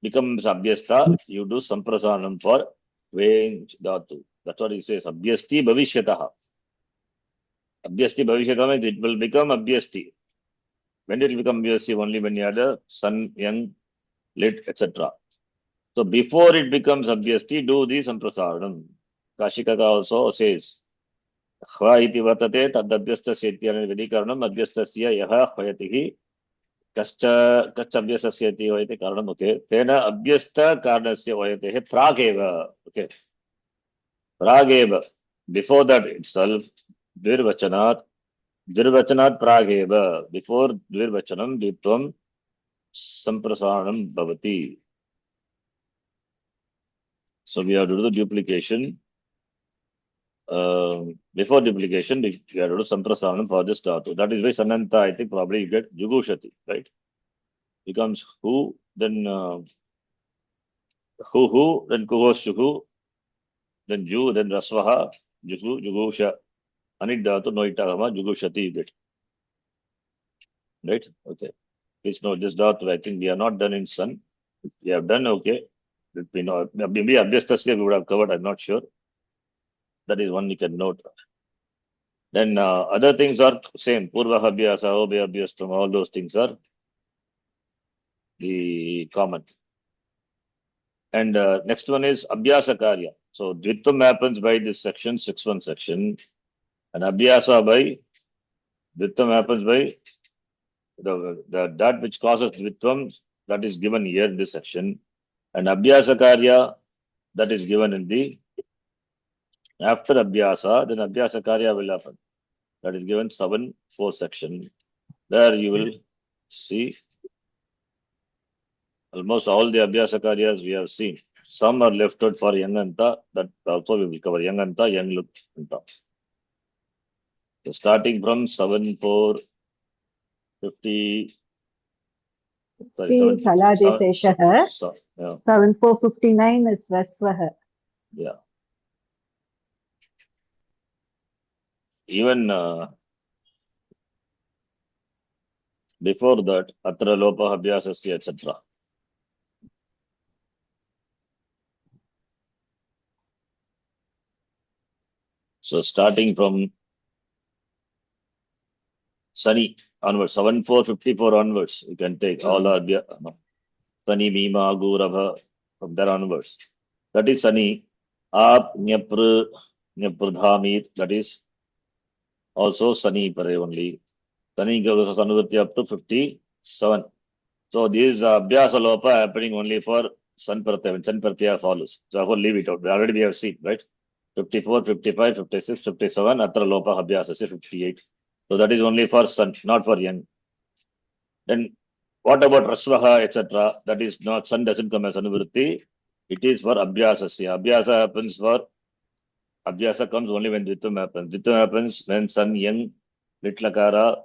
becomes abhyasta, you do samprasanam for Venj dhatu. That's what he says. Abhyasti bhavishyataha. Abhyasti bhavishyataha means it will become abhyasti. When did it become abhyasti? Only when you have the sun, young, lit, etc. So before it becomes abhyasti, do the samprasanam. Kashikaka also says. Hva iti vartate tadabhyastasya ityana vidikaranam abhyastasya yaha hvayatihi kascha abhyastasya iti hvayate karanam. Okay. Tena abhyasta karanasya hvayatehe prageva. Okay. Prageva. Before that itself, dvirvachanat prageva. Before dvirvachanam ditvam samprasanam bhavati. So we have to do the duplication. Before duplication, we have to do samprasanam for this dhatu. That is why Sananta, I think probably you get Jugushati, right? Becomes who, then who, then Kuhoshuhu, then Ju, then Rasvaha, Jugusha. Anit dhatu, Noitagama, Jugushati, you get. Right? Okay. Please note this dhatu, I think we are not done in Sun. If we have done, okay. We know, maybe Abhyastasya we would have covered, I'm not sure. That is one you can note. Then other things are same. Purva Abhyasa, Obya Abhyastam, all those things are the common. And next one is Abhyasa Karya. So Dvitvam happens by this section, 6.1 section. And Abhyasa by Dvitvam happens by that which causes Dvitvam, that is given here in this section. And Abhyasa Karya, that is given in the after Abhyasa, then Abhyasa Karya will happen. That is given 7.4 section. There you will see almost all the Abhyasa Karyas we have seen. Some are left out for young anta, that also we will cover young anta, young look anta. So starting from 7.4.50. Sri Saladeseshaha. 7.4.59 is Rasvaha. Yeah. Even before that, Atra Lopa Abhyasasya, etc. So starting from Sani, onwards, 7454 onwards, you can take all are no. Sani, Mima, Gurabha, from there onwards. That is Sani. Aap, Nyapradhamit, that is also Sani Pare only. Sani goes Anuvati up to 57. So this Abhyasa Lopa happening only for San Pratyaya. When San Pratyaya follows. So I will leave it out. Already we have seen, right? 54, 55, 56, 57, Atra Lopa Abhyasa, 58. So that is only for Sun, not for Yang. Then what about Rasvaha, etc.? That is not, Sun doesn't come as Anuvritti. It is for Abhyasasya. Abhyasa happens for, Abhyasa comes only when Dittam happens. Dittam happens when Sun, Yang, Litlakara,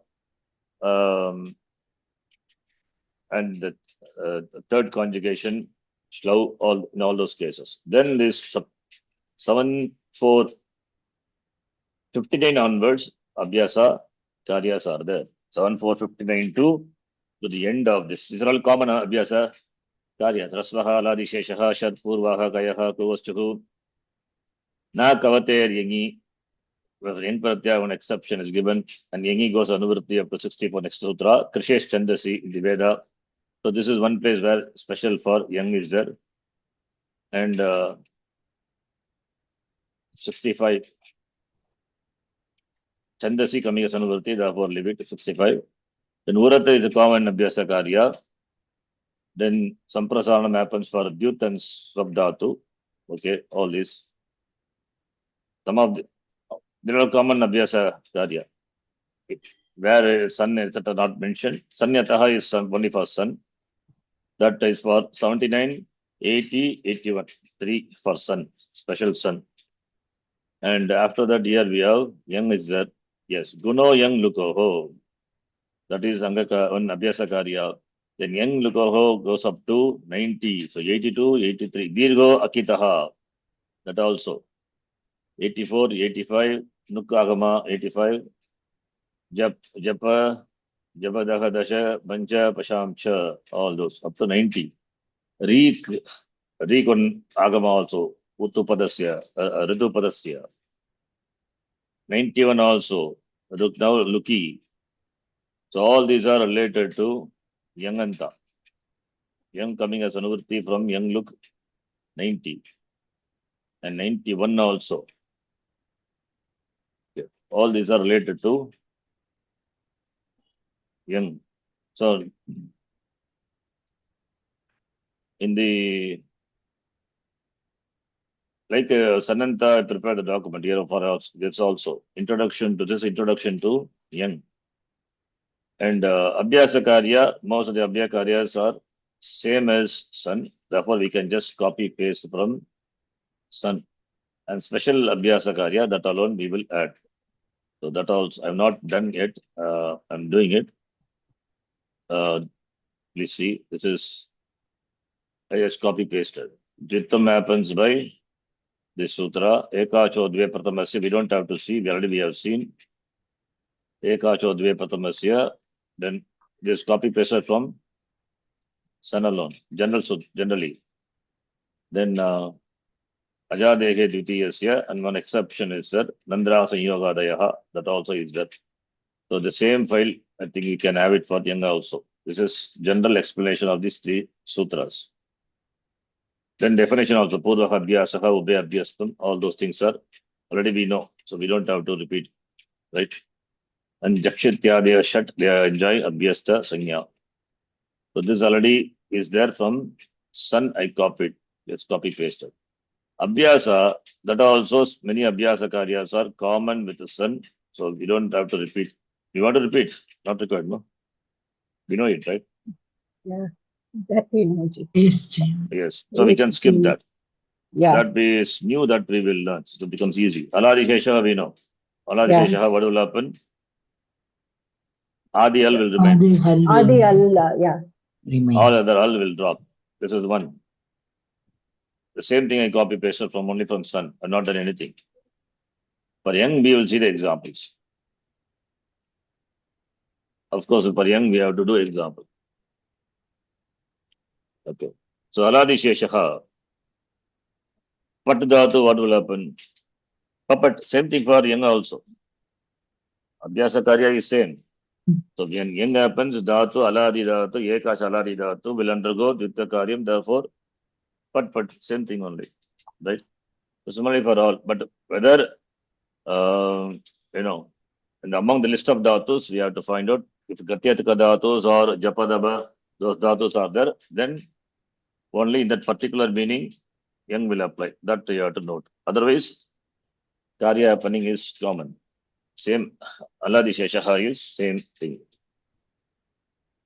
and the third conjugation, Shlau, all in all those cases. Then this 7, 4, 59 onwards, Abhyasa, Karyas are there. 7, 4, 59 to the end of this. These are all common Abhyasa, Karyas. Rasvaha, Ladi, Sheshaha, Shad, Purvaha, Kayaha, Kuvastuhu, Na Kavater, Yangi. Where Yang Pratyaya, one exception is given, and Yangi goes Anuvritti up to 64 next sutra. Krishesh Chandasi in the Veda. So this is one place where special for Yang is there. And 65. Chandasi coming as Anuvritti, therefore leave it to 65. Then Urata is a common Abhyasa Karya. Then Samprasaranam happens for Dyut and Swabdhatu. Okay, all this. Some of the, there are common Abhyasa Karya. Where Sun, etc. not mentioned. Sanyataha is only for Sun. That is for 79, 80, 81. 3 for Sun, special Sun. And after that, here we have Yang is there. Yes, Guno Yang Lukoho. That is Angaka on Abhyasa Karya. Then Yang Lukoho goes up to 90. So 82, 83. Dirgo Akitaha. That also. 84, 85. Nukagama 85. Japa, Jabadaha Dasha, Bancha, Pashamcha, all those up to 90. Reek on Agama also. Uttupadasya, Ridupadasya. 91 also. Look now, Luki. So all these are related to Yanganta. Yang coming as Anuvritti from Yang Look 90. And 91 also. Okay. All these are related to Yang. So in the like Sananta, I prepared the document here for us. This also introduction to Yang. And Abhyasa Karya, most of the Abhyasa Karyas are same as Sun. Therefore, we can just copy paste from Sun. And special Abhyasa Karya, that alone we will add. So that also I have not done yet. I'm doing it. Please see, this is I just copy pasted. Jittam happens by this sutra. Ekacho dve pratamasya. We don't have to see. We have seen. Ekacho dve pratamasya. Then just copy pasted from Sun alone. Generally. Then Ajadehe Dvitiyasya, and one exception is that Nandra Sanyogadaya. That also is that. So the same file, I think you can have it for Yang also. This is general explanation of these 3 sutras. Then definition of the Purva Abhyasaha, Ubhe Abhyastam, all those things are already we know. So we don't have to repeat, right? And Jakshityadaya Shat, they are enjoying Abhyasta Sanya. So this already is there from Sun, I copied. Let's copy pasted. Abhyasa, that also many Abhyasa Karyas are common with the Sun. So we don't have to repeat. You want to repeat? Not required, no? We know it, right? Yeah, that we know. Ji. Yes, Jay. Yes. So we can skip that. Yeah, That is new that we will learn. So it becomes easy. Aladi Shesha, we know. Aladi Shesha, what will happen? Adi Al will remain. Adi Hal Adi will Allah, yeah. remain. All other Al will drop. This is one. The same thing I copy pasted from only from Sun. I've not done anything. For Yang, we will see the examples. Of course, for Yang, we have to do example. Okay. So Aladi Sheshaha. Pat Dhatu, what will happen? Papat, same thing for Yang also. Abhyasa Karya is same. So when yang happens, dhatu, aladi dhatu, ekash aladi dhatu will undergo dvitya karyam, therefore, but same thing only, right? So similarly for all, but whether, you know, and among the list of dhatus, we have to find out if gatyatika dhatus or japadaba, those dhatus are there, then only in that particular meaning, yang will apply. That you have to note. Otherwise, karya happening is common. Same, aladi sheshaha is same thing.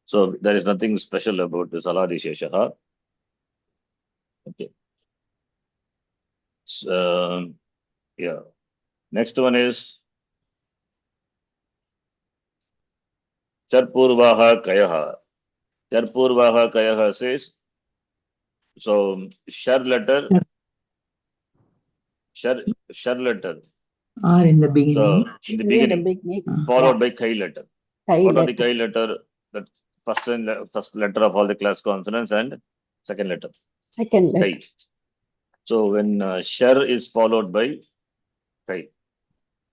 So there is nothing special about this aladi sheshaha. Okay. Yeah. Next one is Charpurvaha Kayaha. Charpurvaha Kayaha says, so shar letter, shar letter, Or in the beginning. in the In the beginning, beginning. followed by Kai letter. Kai What are the letter. Kai letter? That first letter of all the class consonants and second letter, Second letter. Kai. So when shar is followed by Kai,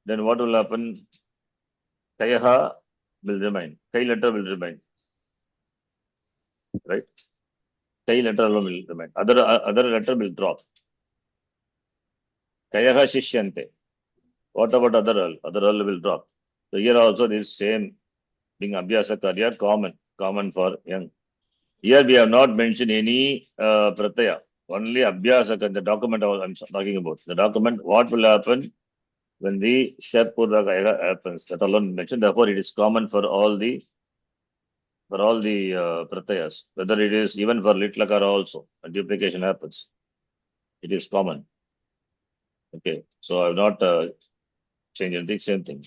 then what will happen? Kayaha will remain. Kai letter will remain. Right? Kai letter alone will remain. Other letter will drop. Kayaha shishyante. What about other all? Other all will drop. So here also this same being abhyasa karya common for young. Here we have not mentioned any pratyaya. Only abhyasa karya, the document I'm talking about. The document, what will happen when the Sharpurva Kaya happens? That alone mentioned. Therefore, it is common for all the pratyayas. Whether it is even for litlakara also, a duplication happens. It is common. Okay, so I have not changed anything. Same thing.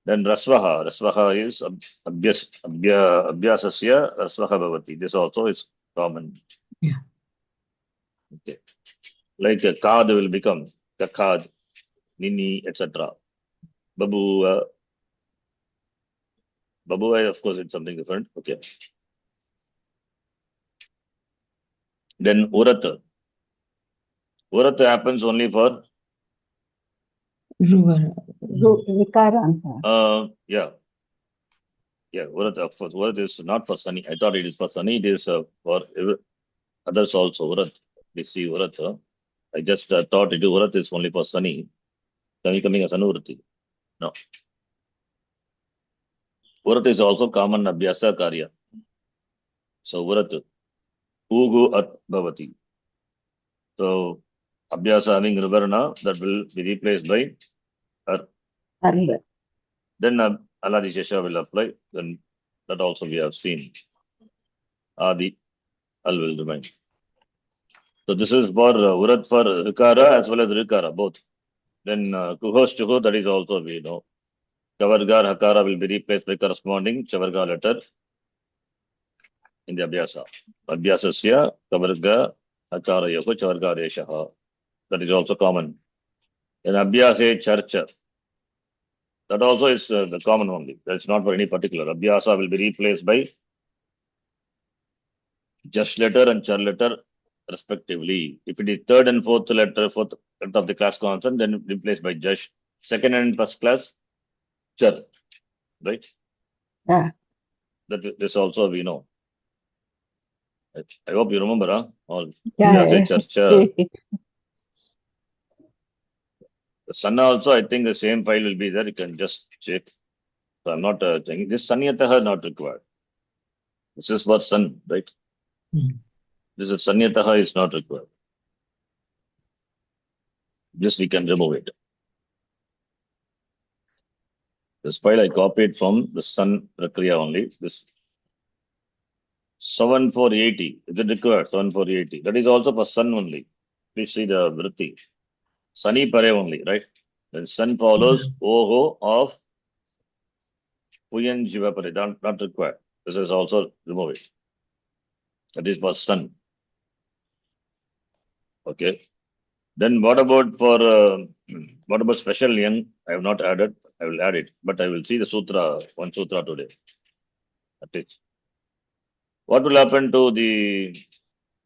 Then Rasvaha. Rasvaha is Abhyasasya Rasvaha Bhavati. This also is common. Yeah. Okay. Like a Kad will become Kakad, Nini, etc. Babu. Babu, of course, it's something different. Okay. Then Urat. Urat happens only for Vikaranta. yeah. Yeah, Urat, of course. Urat is not for Sunny. I thought it is for Sunny. It is for others also. Urat. We see Urat. I just thought Urat is only for Sunny. Coming as Anurati. No. Urat is also common Abhyasa Karya. So Urat. Ugu At Bhavati. So Abhyasa having Rubarna, that will be replaced by Ar. Then Aladi Shesha will apply. Then that also we have seen. Adi Al will remain. So this is for Urat for Rikara as well as Rikara, both. Then Kuhos Chuho, that is also we know. Kavargar Hakara will be replaced by corresponding Chavarga letter in the Abhyasa. Abhyasasya Kavarga Hakara Yoko Chavarga Deshaha. That is also common. Then Abhyasa Charcha. That also is the common only. That's not for any particular. Abhyasa will be replaced by Jash letter and Char letter respectively. If it is third and fourth letter of the class consonant, then replaced by Jash. Second and first class, Char. Right? Yeah. That this also we know. I hope you remember, huh? All Yeah. Char. The Sanna also, I think the same file will be there. You can just check. So I'm not checking. This Sanyataha not required. This is for Sun, right? This is Sanyataha is not required. This we can remove it. This file I copied from the Sun Prakriya only. This 7480. Is it required? 7480. That is also for Sun only. Please see the Vritti. Sunny Pare only, right? Then Sun follows Oho of Puyan Jiva Pare. Not required. This is also remove it. That is for Sun. Okay. Then what about special young? I have not added. I will add it, but I will see the sutra, one sutra today. That is. What will happen to the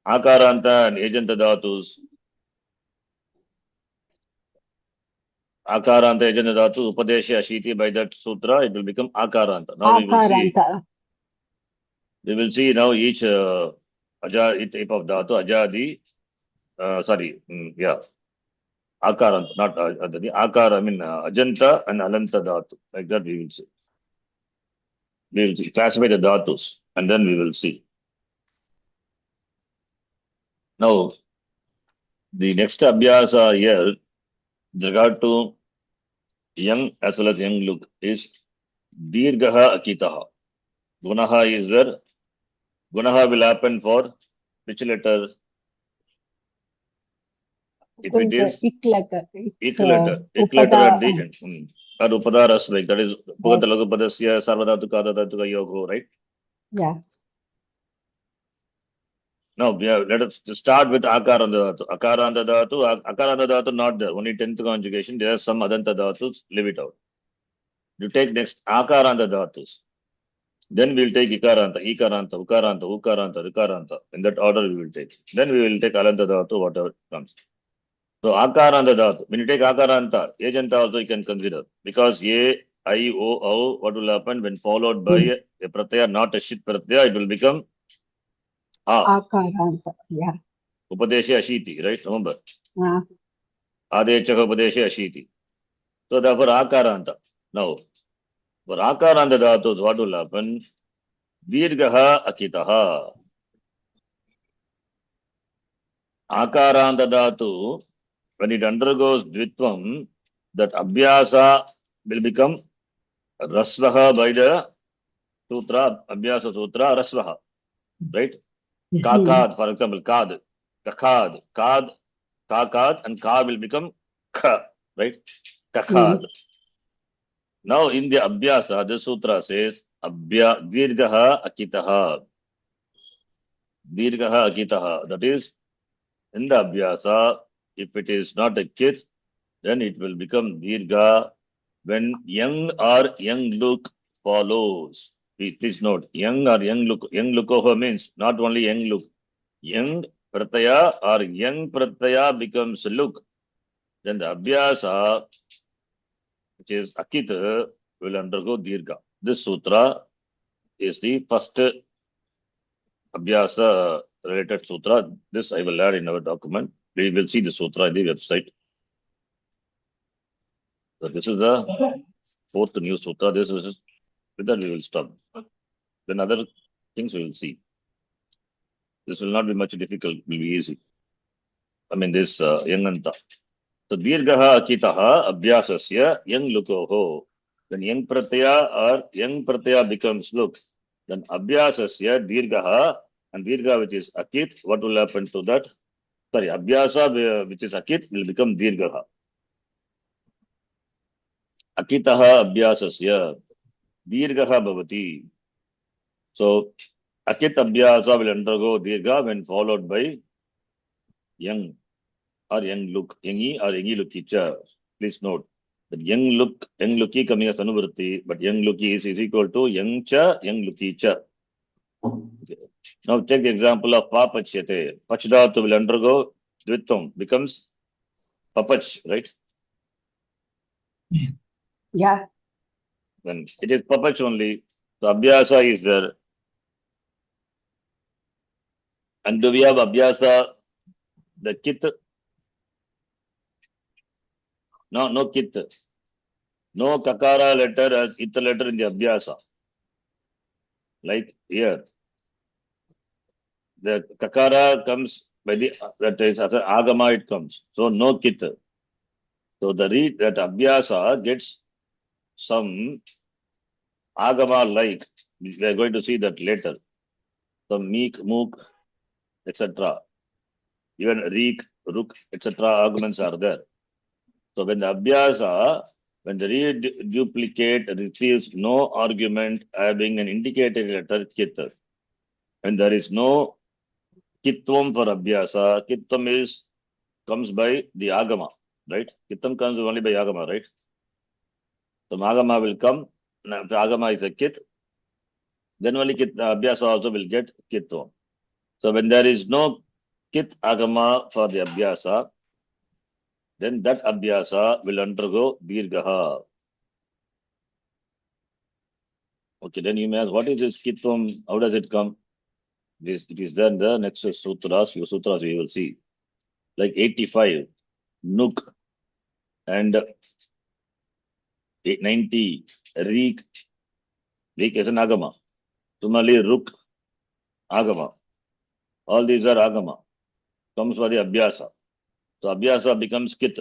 Akaranta and Ejanta Dhatus? Akaranta ejana dhatu, upadesha ashiti, by that sutra, it will become akaranta. Now Akaranta. we will see now each aja type of dhatu, ajadi, akaranta, not adadi, akara, I mean ajanta and alanta dhatu. Like that we will see. We will see, classify the dhatus, and then we will see. Now, the next abhyasa here, with regard to young as well as young look, is dirgaha akitaha. Gunaha is there. Gunaha will happen for which letter? If it is ik letter at the end. Or upada rasvik, that is Pugata Lagupadasya Sarvadhatuka Dhatuka Yogo, right? Yeah. Now let us start with Akaranta Dhatu. Akaranta Dhatu not there. Only 10th conjugation. There are some Adanta Dhatus. Leave it out. You take next Akaranta Dhatus. Then we will take Ikaranta, Ukaranta, Rikaranta. In that order we will take. Then we will take Alanta Dhatu, whatever comes. So Akaranta Dhatu. When you take Akaranta, Agenta also you can consider. Because A, I, O, what will happen when followed by a pratyaya, not a shit pratyaya, it will become Akaranta. Yeah. Upadesha Ashiti, right? Remember? Yeah. Adechaha Upadesha Ashiti. So therefore Akaranta. Now, for Akaranta Dhatus, what will happen? Dirgaha Akitaha. Akaranta Dhatu, when it undergoes Dvitvam, that Abhyasa will become Rasvaha by the Sutra, Abhyasa Sutra, Rasvaha. Right? Yes. Kakad, for example, Kad, Kakad, Kad, Kakad, and Ka will become Kha, right? Kakad. Now in the Abhyasa, the Sutra says, Dirgaha Akitaha. Dirgaha Akitaha. That is, in the Abhyasa, if it is not a kit, then it will become Dirga when young or young look follows. Please note, young or young look. Young lukoha means not only young look. Young pratyaya or young pratyaya becomes look. Then the Abhyasa, which is Akita, will undergo Dirga. This sutra is the first Abhyasa related sutra. This I will add in our document. We will see the sutra in the website. So this is the fourth new sutra. This is with that we will stop. Then other things we will see. This will not be much difficult. It will be easy. I mean this Yanganta. So Dirgaha Akitaha Abhyasasya Yang Lukoho. When Yang Pratyaya or Yang Pratyaya becomes look, then Abhyasasya Dirgaha and Dirga which is Akit, what will happen to that? Sorry, Abhyasa which is Akit will become Dirgaha. Akitaha Abhyasasya Dirgaha Bhavati. So Akit Abhyasa will undergo Dirga when followed by Yang or young look, Yangi or Yangi Lukicha. Please note that young looky coming as Anuvritti, but young looky is equal to young cha, young Lukicha. Okay. Now take the example of Papachyate. Pachdhatu will undergo Dvitvam, becomes Papach, right? Yeah. When it is Papach only, so Abhyasa is there. And do we have Abhyasa, the Kit? No Kit. No Kakara letter as Ita letter in the Abhyasa. Like here. The Kakara comes by the, that is after Agama it comes. So no Kit. So the read that Abhyasa gets some Agama like. We are going to see that later. So Meek, Mook, etc. Even Reek, Rook, etc. arguments are there. So when the Abhyasa, when the reduplicate receives no argument having an indicated letter Kit, and there is no Kitvam for Abhyasa, Kitvam comes by the Agama, right? Kittam comes only by Agama, right? So Agama will come, and if the Agama is a Kit, then only Abhyasa also will get Kitvam. So when there is no Kit Agama for the Abhyasa, then that abhyasa will undergo dirghaha. Okay, then you may ask, what is this kitvam? How does it come? It is then the next sutras, your sutras we will see. Like 85, nuk, and 90, reek. Reek is an agama. Tumali, ruk, agama. All these are agama. Comes for the abhyasa. So abhyasa becomes kit.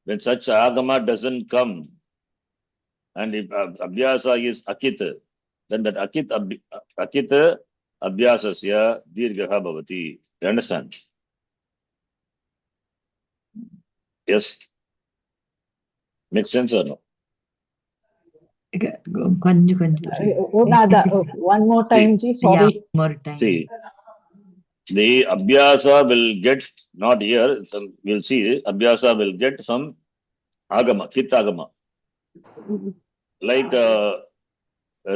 When such agama doesn't come, and if abhyasa is akit, then that akit abhyasasya dirghaha bhavati. You understand? Yes. Makes sense or no? One more time, Ji. Sorry. Yeah, more time. See, the abhyasa will get, not here, we'll see, abhyasa will get some agama, kit agama. Like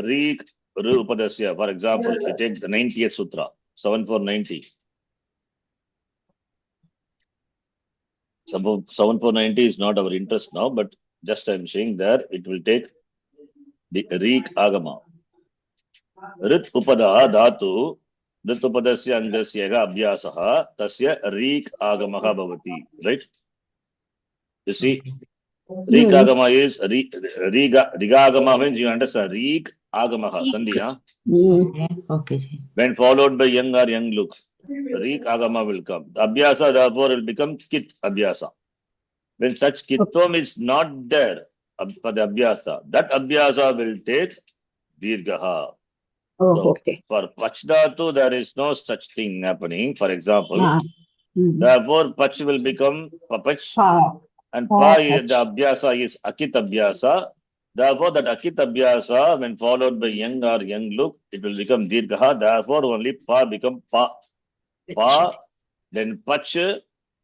reek, ru upadasya, for example, we take the 90th sutra, 7490. 7490 is not our interest now, but just I'm saying there, it will take the reek agama. Rit upada dhatu, rit upadasya angasyaga abhyasaha, tasya reek agamaha bhavati. Right? You see, reek agama is, rigagama means you understand, reek agamaha, sandhi, huh? Yeah, okay. When followed by young or young look, reek agama will come. The abhyasa therefore will become kit abhyasa. When such kitvam is not there for the abhyasa, that abhyasa will take dirghaha. Oh, So, okay. for pachdhatu, there is no such thing happening. For example, Mm-hmm. therefore pach will become papach, Pa. and Pa, pa pach. the abhyasa is akit abhyasa. Therefore, that akit abhyasa, when followed by young or young look, it will become dirghaha. Therefore, only pa become pa. Pa, then pach,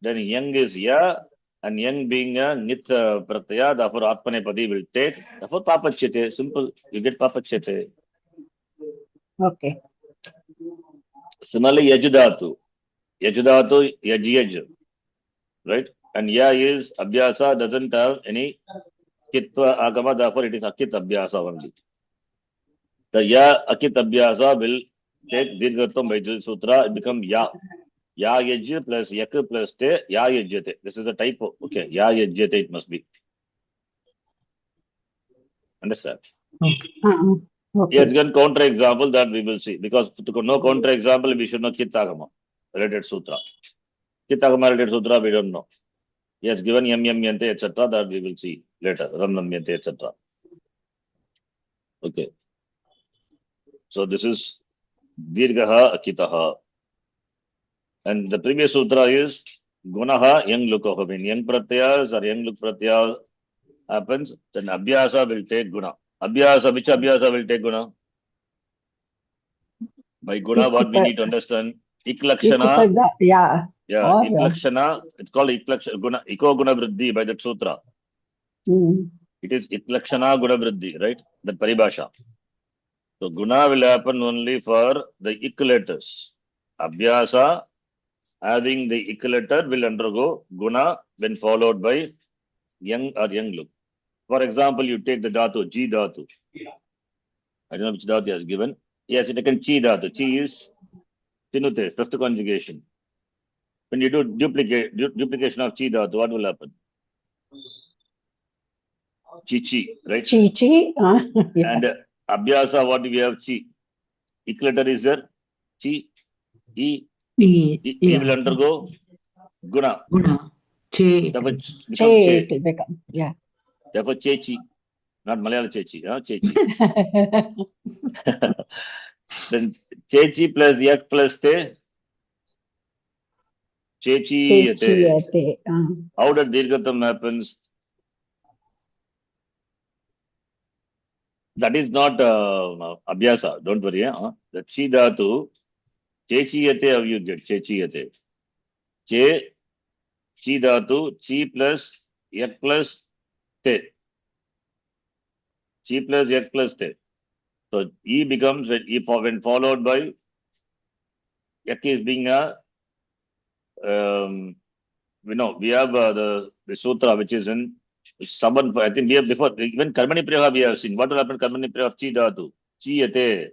then young is ya, and young being a nit pratyaya, therefore atmanepadi will take. Therefore, papachyate. Simple. You get papachyate. Okay. Similarly, yajudhatu. Yajudhatu, yaj. Right? And ya is abhyasa, doesn't have any kitva agama, therefore it is akit abhyasa only. The ya akit abhyasa will take dirghatam by Jil Sutra, it become ya. Ya yaj plus yak plus te, ya yajyate. This is a typo. Okay, ya yajyate it must be. Understand? Okay. Okay. Yes, again counter example that we will see. Because to know counter example, we should know Kittagama, related sutra. Kittagama related sutra, we don't know. Yes, given yam yam yante, etc., that we will see later. Ram ram yante, etc. Okay. So this is Dirgaha Akitaha. And the previous sutra is Gunaha Yang Lukaha. When Yang Pratyas or Yang Luk Pratyas happens, then Abhyasa will take Guna. Abhyasa, which Abhyasa will take Guna? By Guna, what we need to understand? Iklakshana. Yeah. Yeah, Iklakshana, it's called Iklakshana, Guna, Iko Guna Vriddhi by that sutra. It is Iklakshana Guna Vriddhi, right? That paribhasha. So Guna will happen only for the Ik letters. Abhyasa, having the Ik letter will undergo Guna when followed by Young or Young look. For example, you take the Dhatu, Ji Dhatu. I don't know which Dhatu he has given. Yes, it can Chi Dhatu. Chi is Tinute, fifth conjugation. When you do duplication of Chi Dhatu, what will happen? Chi, right? Chi. Yeah. And Abhyasa, what do we have? Chi. Ik letter is there? Chi. E. He will undergo Guna. Guna. Che. Therefore, Che. It will become. Yeah. Therefore, Chechi. Not Malayalam Chechi. Chechi. Then Chechi plus Yak plus Te. Chechi Yate. How that Dirghatam happens? That is not Abhyasa. Don't worry. The Chi Dhatu, Chechi Yate, how you get Chechi Yate? Che, Chi Dhatu, Chi plus Yak plus Te. Chi plus Yak plus Te. So E becomes when followed by Yak is being a when we have the sutra which is in stubborn. I think we have before, even Karmani Prayoga we have seen. What will happen Karmani Prayoga of Chi Dhatu? Chiyate.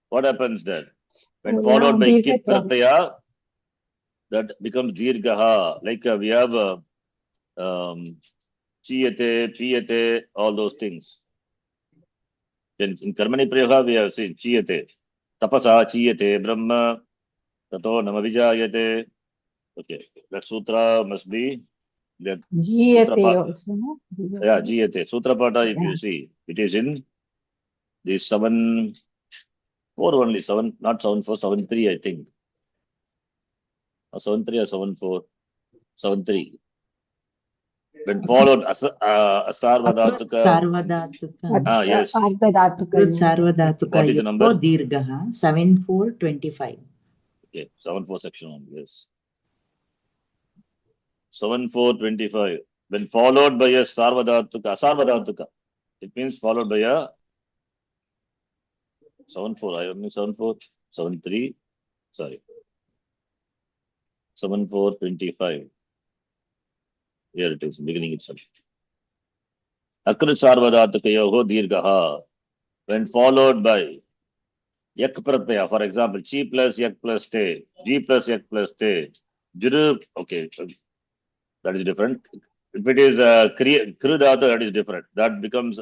What happens there? When Oh, followed by yeah, Kit Dirgha. Pratyaya, that becomes Dirgaha. Like we have Chiyate, Piyate, all those things. Then in Karmani Prayoga we have seen Chiyate. Tapasa Chiyate Brahma Tato Namavijayate. Okay, that sutra must be that sutra Jiyate part. also, no? Yeah, Jiyate. Sutra Pata, if Yeah. you see, it is in the 7-4 only, 7, not 7-4, 7-3, I think. Or 7-3 or 7-4, 7-3. When followed Akrut Asarvadhatuka. sarvadhatuka. Yes. Ardhadhatuka. Akrut sarvadhatuka. What is the number? Dirgaha 7-4-25. Okay, 7-4 section 1, yes. 7-4-25. When followed by a Sarvadhatuka, Asarvadhatuka, it means followed by a 7-4. I only 7-4, 7-3, sorry. 7-4-25. Here it is, beginning itself. Akrit Sarvadhatukayoho Dirgaha. When followed by Yak Pratyaya, for example, Chi plus Yak plus Te, G plus Yak plus Te, Juru, okay, that is different. If it is Kru Dhatu, that is different. That becomes,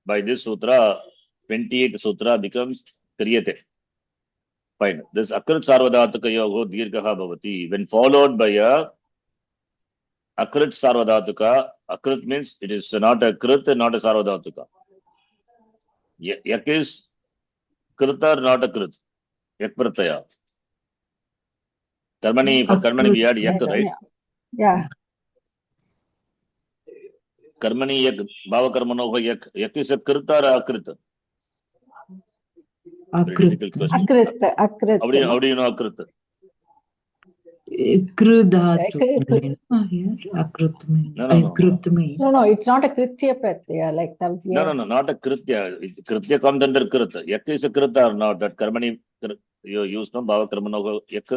by this sutra, 28 sutra becomes Kriyate. Fine. This Akrit Sarvadhatuka Yogo Dirgaha Bhavati. When followed by a Akrit Sarvadhatuka, Akrit means it is not a Krit, not a Sarvadhatuka. Yak is Krita, not a Krit. Yak Pratyaya. Karmani, for Karmani we had Yak, right? Yeah. Karmani Yak, Bhava Karmano Yak. Yak is a Krita or Akrit? Very difficult question. Akrit. How do you know Akrit? Kru dhatu. Here akrut mein. No. Krut means. No, it's not a Kritya Pratyaya like the. No, not a Kritya. Kritya comes under Krit. Yak is a Krita or not? That Karmani you use no Bhava Karmano Yak.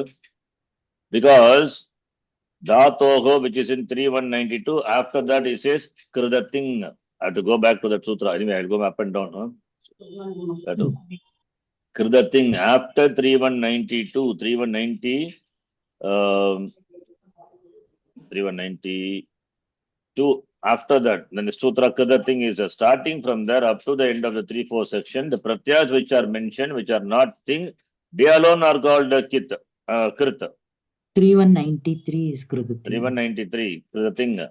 Because Dhatoho, which is in 3.192, after that it says Kridating. I have to go back to that sutra. Anyway, I'll go up and down. Huh? Kridating after 3.192, 3.190, 3.192. After that, then the sutra Kridating is starting from there up to the end of the 3-4 section. The pratyas which are mentioned, which are not thing, they alone are called Krit. 3193 is Krudating. 3193, Kridating.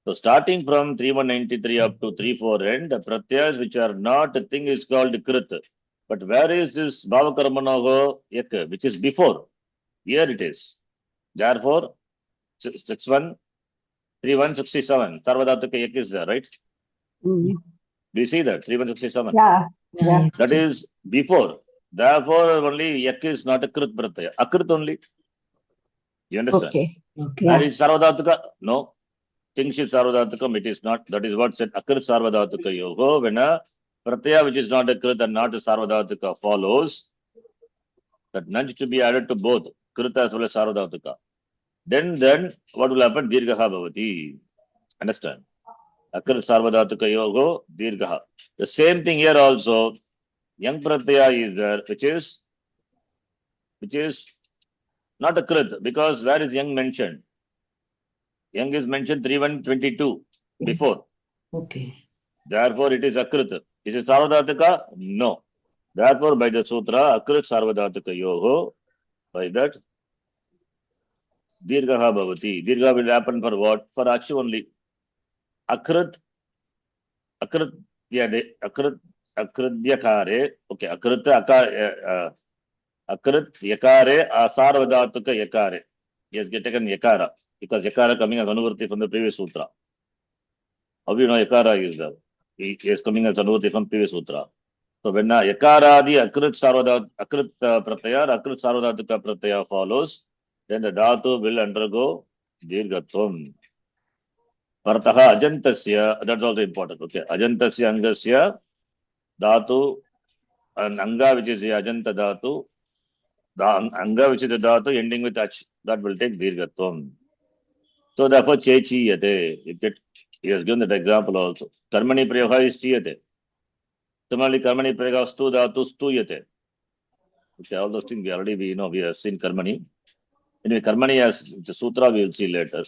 So starting from 3193 up to 3-4 end, the pratyas which are not a thing is called Krit. But where is this Bhava Karmanogo Yak, which is before? Here it is. Therefore, 3167, Sarvadhatuka Yak is there, right? Mm. Do you see that? 3167. Yeah. Yes. That is before. Therefore, only Yak is not a Krit pratyaya. Akrit only. You understand? Okay. Okay. Yeah. And is Sarvadhatuka? No. Kingship Sarvadhatukam, it is not. That is what said Akrit Sarvadhatuka Yogo. When a pratyaya which is not a Krit and not a Sarvadhatuka follows, that nudge to be added to both Krit as well as Sarvadhatuka. Then what will happen? Dirgaha Bhavati. Understand? Akrit Sarvadhatuka Yogo, Dirgaha. The same thing here also. Young pratyaya is there, which is not a Krit, because where is young mentioned? Young is mentioned 3.122 before. Okay. Therefore, it is Akrit. Is it Sarvadhatuka? No. Therefore, by the sutra, Akrit Sarvadhatuka Yoho, by that, Dirgaha Bhavati. Dirgaha will happen for what? For Akshu only. Akrit, Yakare. Okay, Akrit Yakare, Asarvadhatuka Yakare. He has taken Yakara, because Yakara coming as Anuvarti from the previous sutra. How do you know Yakara is there? He is coming as Anuvarti from previous sutra. So when Yakara the Akrit Pratyaya, Akrit Sarvadhatuka Pratyaya follows, then the Dhatu will undergo Dirgatvam. Partaha Ajantasya, that's also important. Okay, Ajantasya Angasya Dhatu, and Anga which is the Ajanta Dhatu, the Anga which is the Dhatu ending with Ach, that will take Dirgatvam. So therefore, chechiyate. He has given that example also. Karmani prayoga is chiyate. Similarly, karmani prayoga stu dhatu stuyate. Okay, all those things we have seen karmani. Anyway, karmani as the sutra we will see later.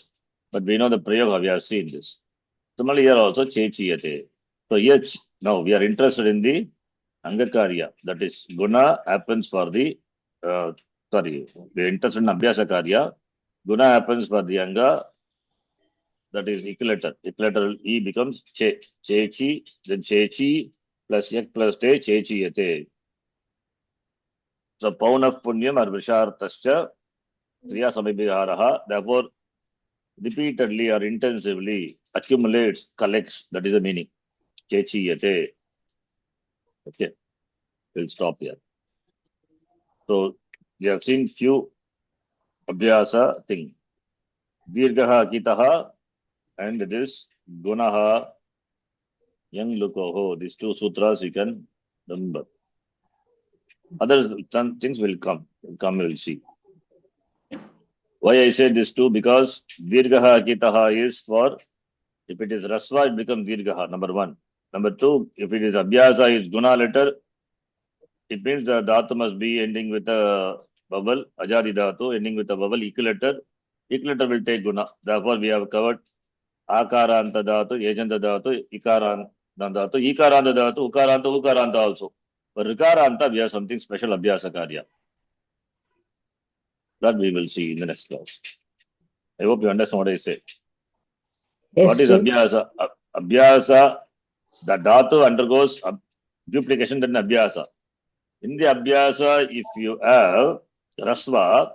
But we know the prayoga, we have seen this. Similarly, here also chechiyate. So here, now we are interested in the Angakarya. That is, guna happens for the, we are interested in Abhyasa Karya. Guna happens for the Anga. That is equilateral. Equilateral E becomes che. Chechi, then chechi plus yak plus te, chechiyate. So, paunaf punyam or vishartascha, kriya samibhiharaha. Therefore, repeatedly or intensively accumulates, collects. That is the meaning. Chechiyate. Okay, we'll stop here. So, we have seen few abhyasa thing. Dirgaha kitaha and this gunaha yang lukoho. These two sutras you can remember. Other things will come. We'll see. Why I say this too? Because dirgaha kitaha is for, if it is rasva, it becomes dirgaha, number one. Number two, if it is abhyasa, is guna letter, it means the dhatu must be ending with a vowel, ajadi dhatu, ending with a vowel, equilateral. Equilateral will take guna. Therefore, we have covered akaranta dhatu, ejanta dhatu, ikaranta dhatu, ikaranta dhatu, ukaranta also. For rikaranta, we have something special, abhyasa karya. That we will see in the next class. I hope you understand what I say. Yes, What is Ji. abhyasa? Abhyasa, the dhatu undergoes duplication, then abhyasa. In the abhyasa, if you have rasva,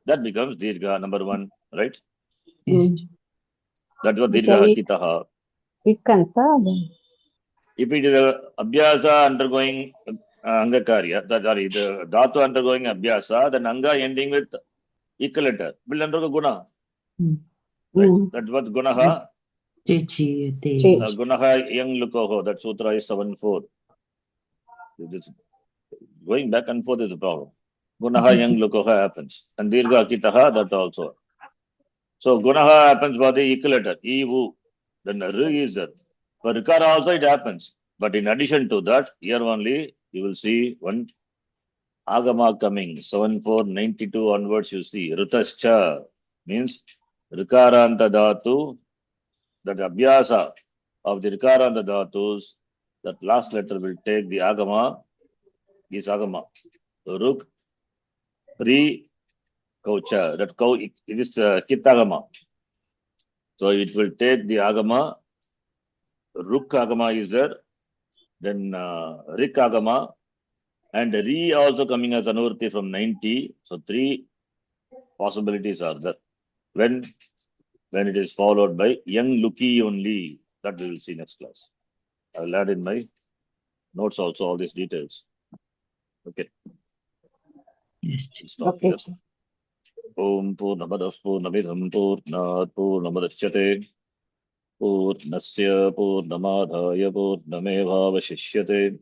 that becomes dirgha, number one, right? Yes. That was Okay. dirgha kitaha. Ikanta. If it is a abhyasa undergoing angakarya, the dhatu undergoing abhyasa, then anga ending with equilateral will undergo guna. Right? Mm. That's what gunaha. Chechiyate. Che- Gunaha yang lukoho. That sutra is 7-4. This going back and forth is the problem. Gunaha yang lukoha happens. And dirgha kitaha, that also. So gunaha happens for the equilateral. Evu. Then r is there. For rikara also it happens. But in addition to that, here only you will see one agama coming. 7-4-92 onwards you see. Rutascha means rikaranta dhatu. That abhyasa of the rikaranta dhatus, that last letter will take the agama, is agama. Ruk, pri, kaucha. That kau, it is kitagama. So it will take the agama, ruk agama is there, then rik agama, and re also coming as anurti from 90. So 3 possibilities are there. When it is followed by young Luki only, that we will see next class. I will add in my notes also all these details. Okay. Yes. Stop Okay. here. Om Purnamadah Purnamidham Purnat Purnamudachyate Purnasya Purnamadhaya Purnamevavashishyate.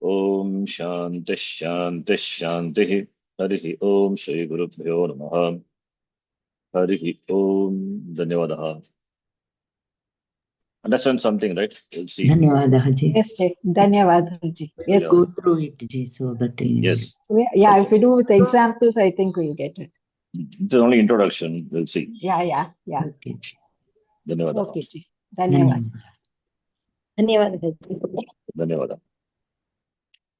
Om Shanti Shanti Shanti. Harihi Om Shri Gurubhyo Namaha. Harihi Om. Dhanyavadaha. Understand something, right? We'll see. Dhanyavadaha ji. Yes, Ji. Dhanyawad, Ji. Yes. Yeah. Go through it, ji, so that Yes. Yeah, if we do with examples, I think we'll get it. It's only introduction. We'll see. Yeah. Okay. Dhanyavadaha. Okay, Ji. Dhanyawad. Dhanyavadaha. Dhanyavadaha.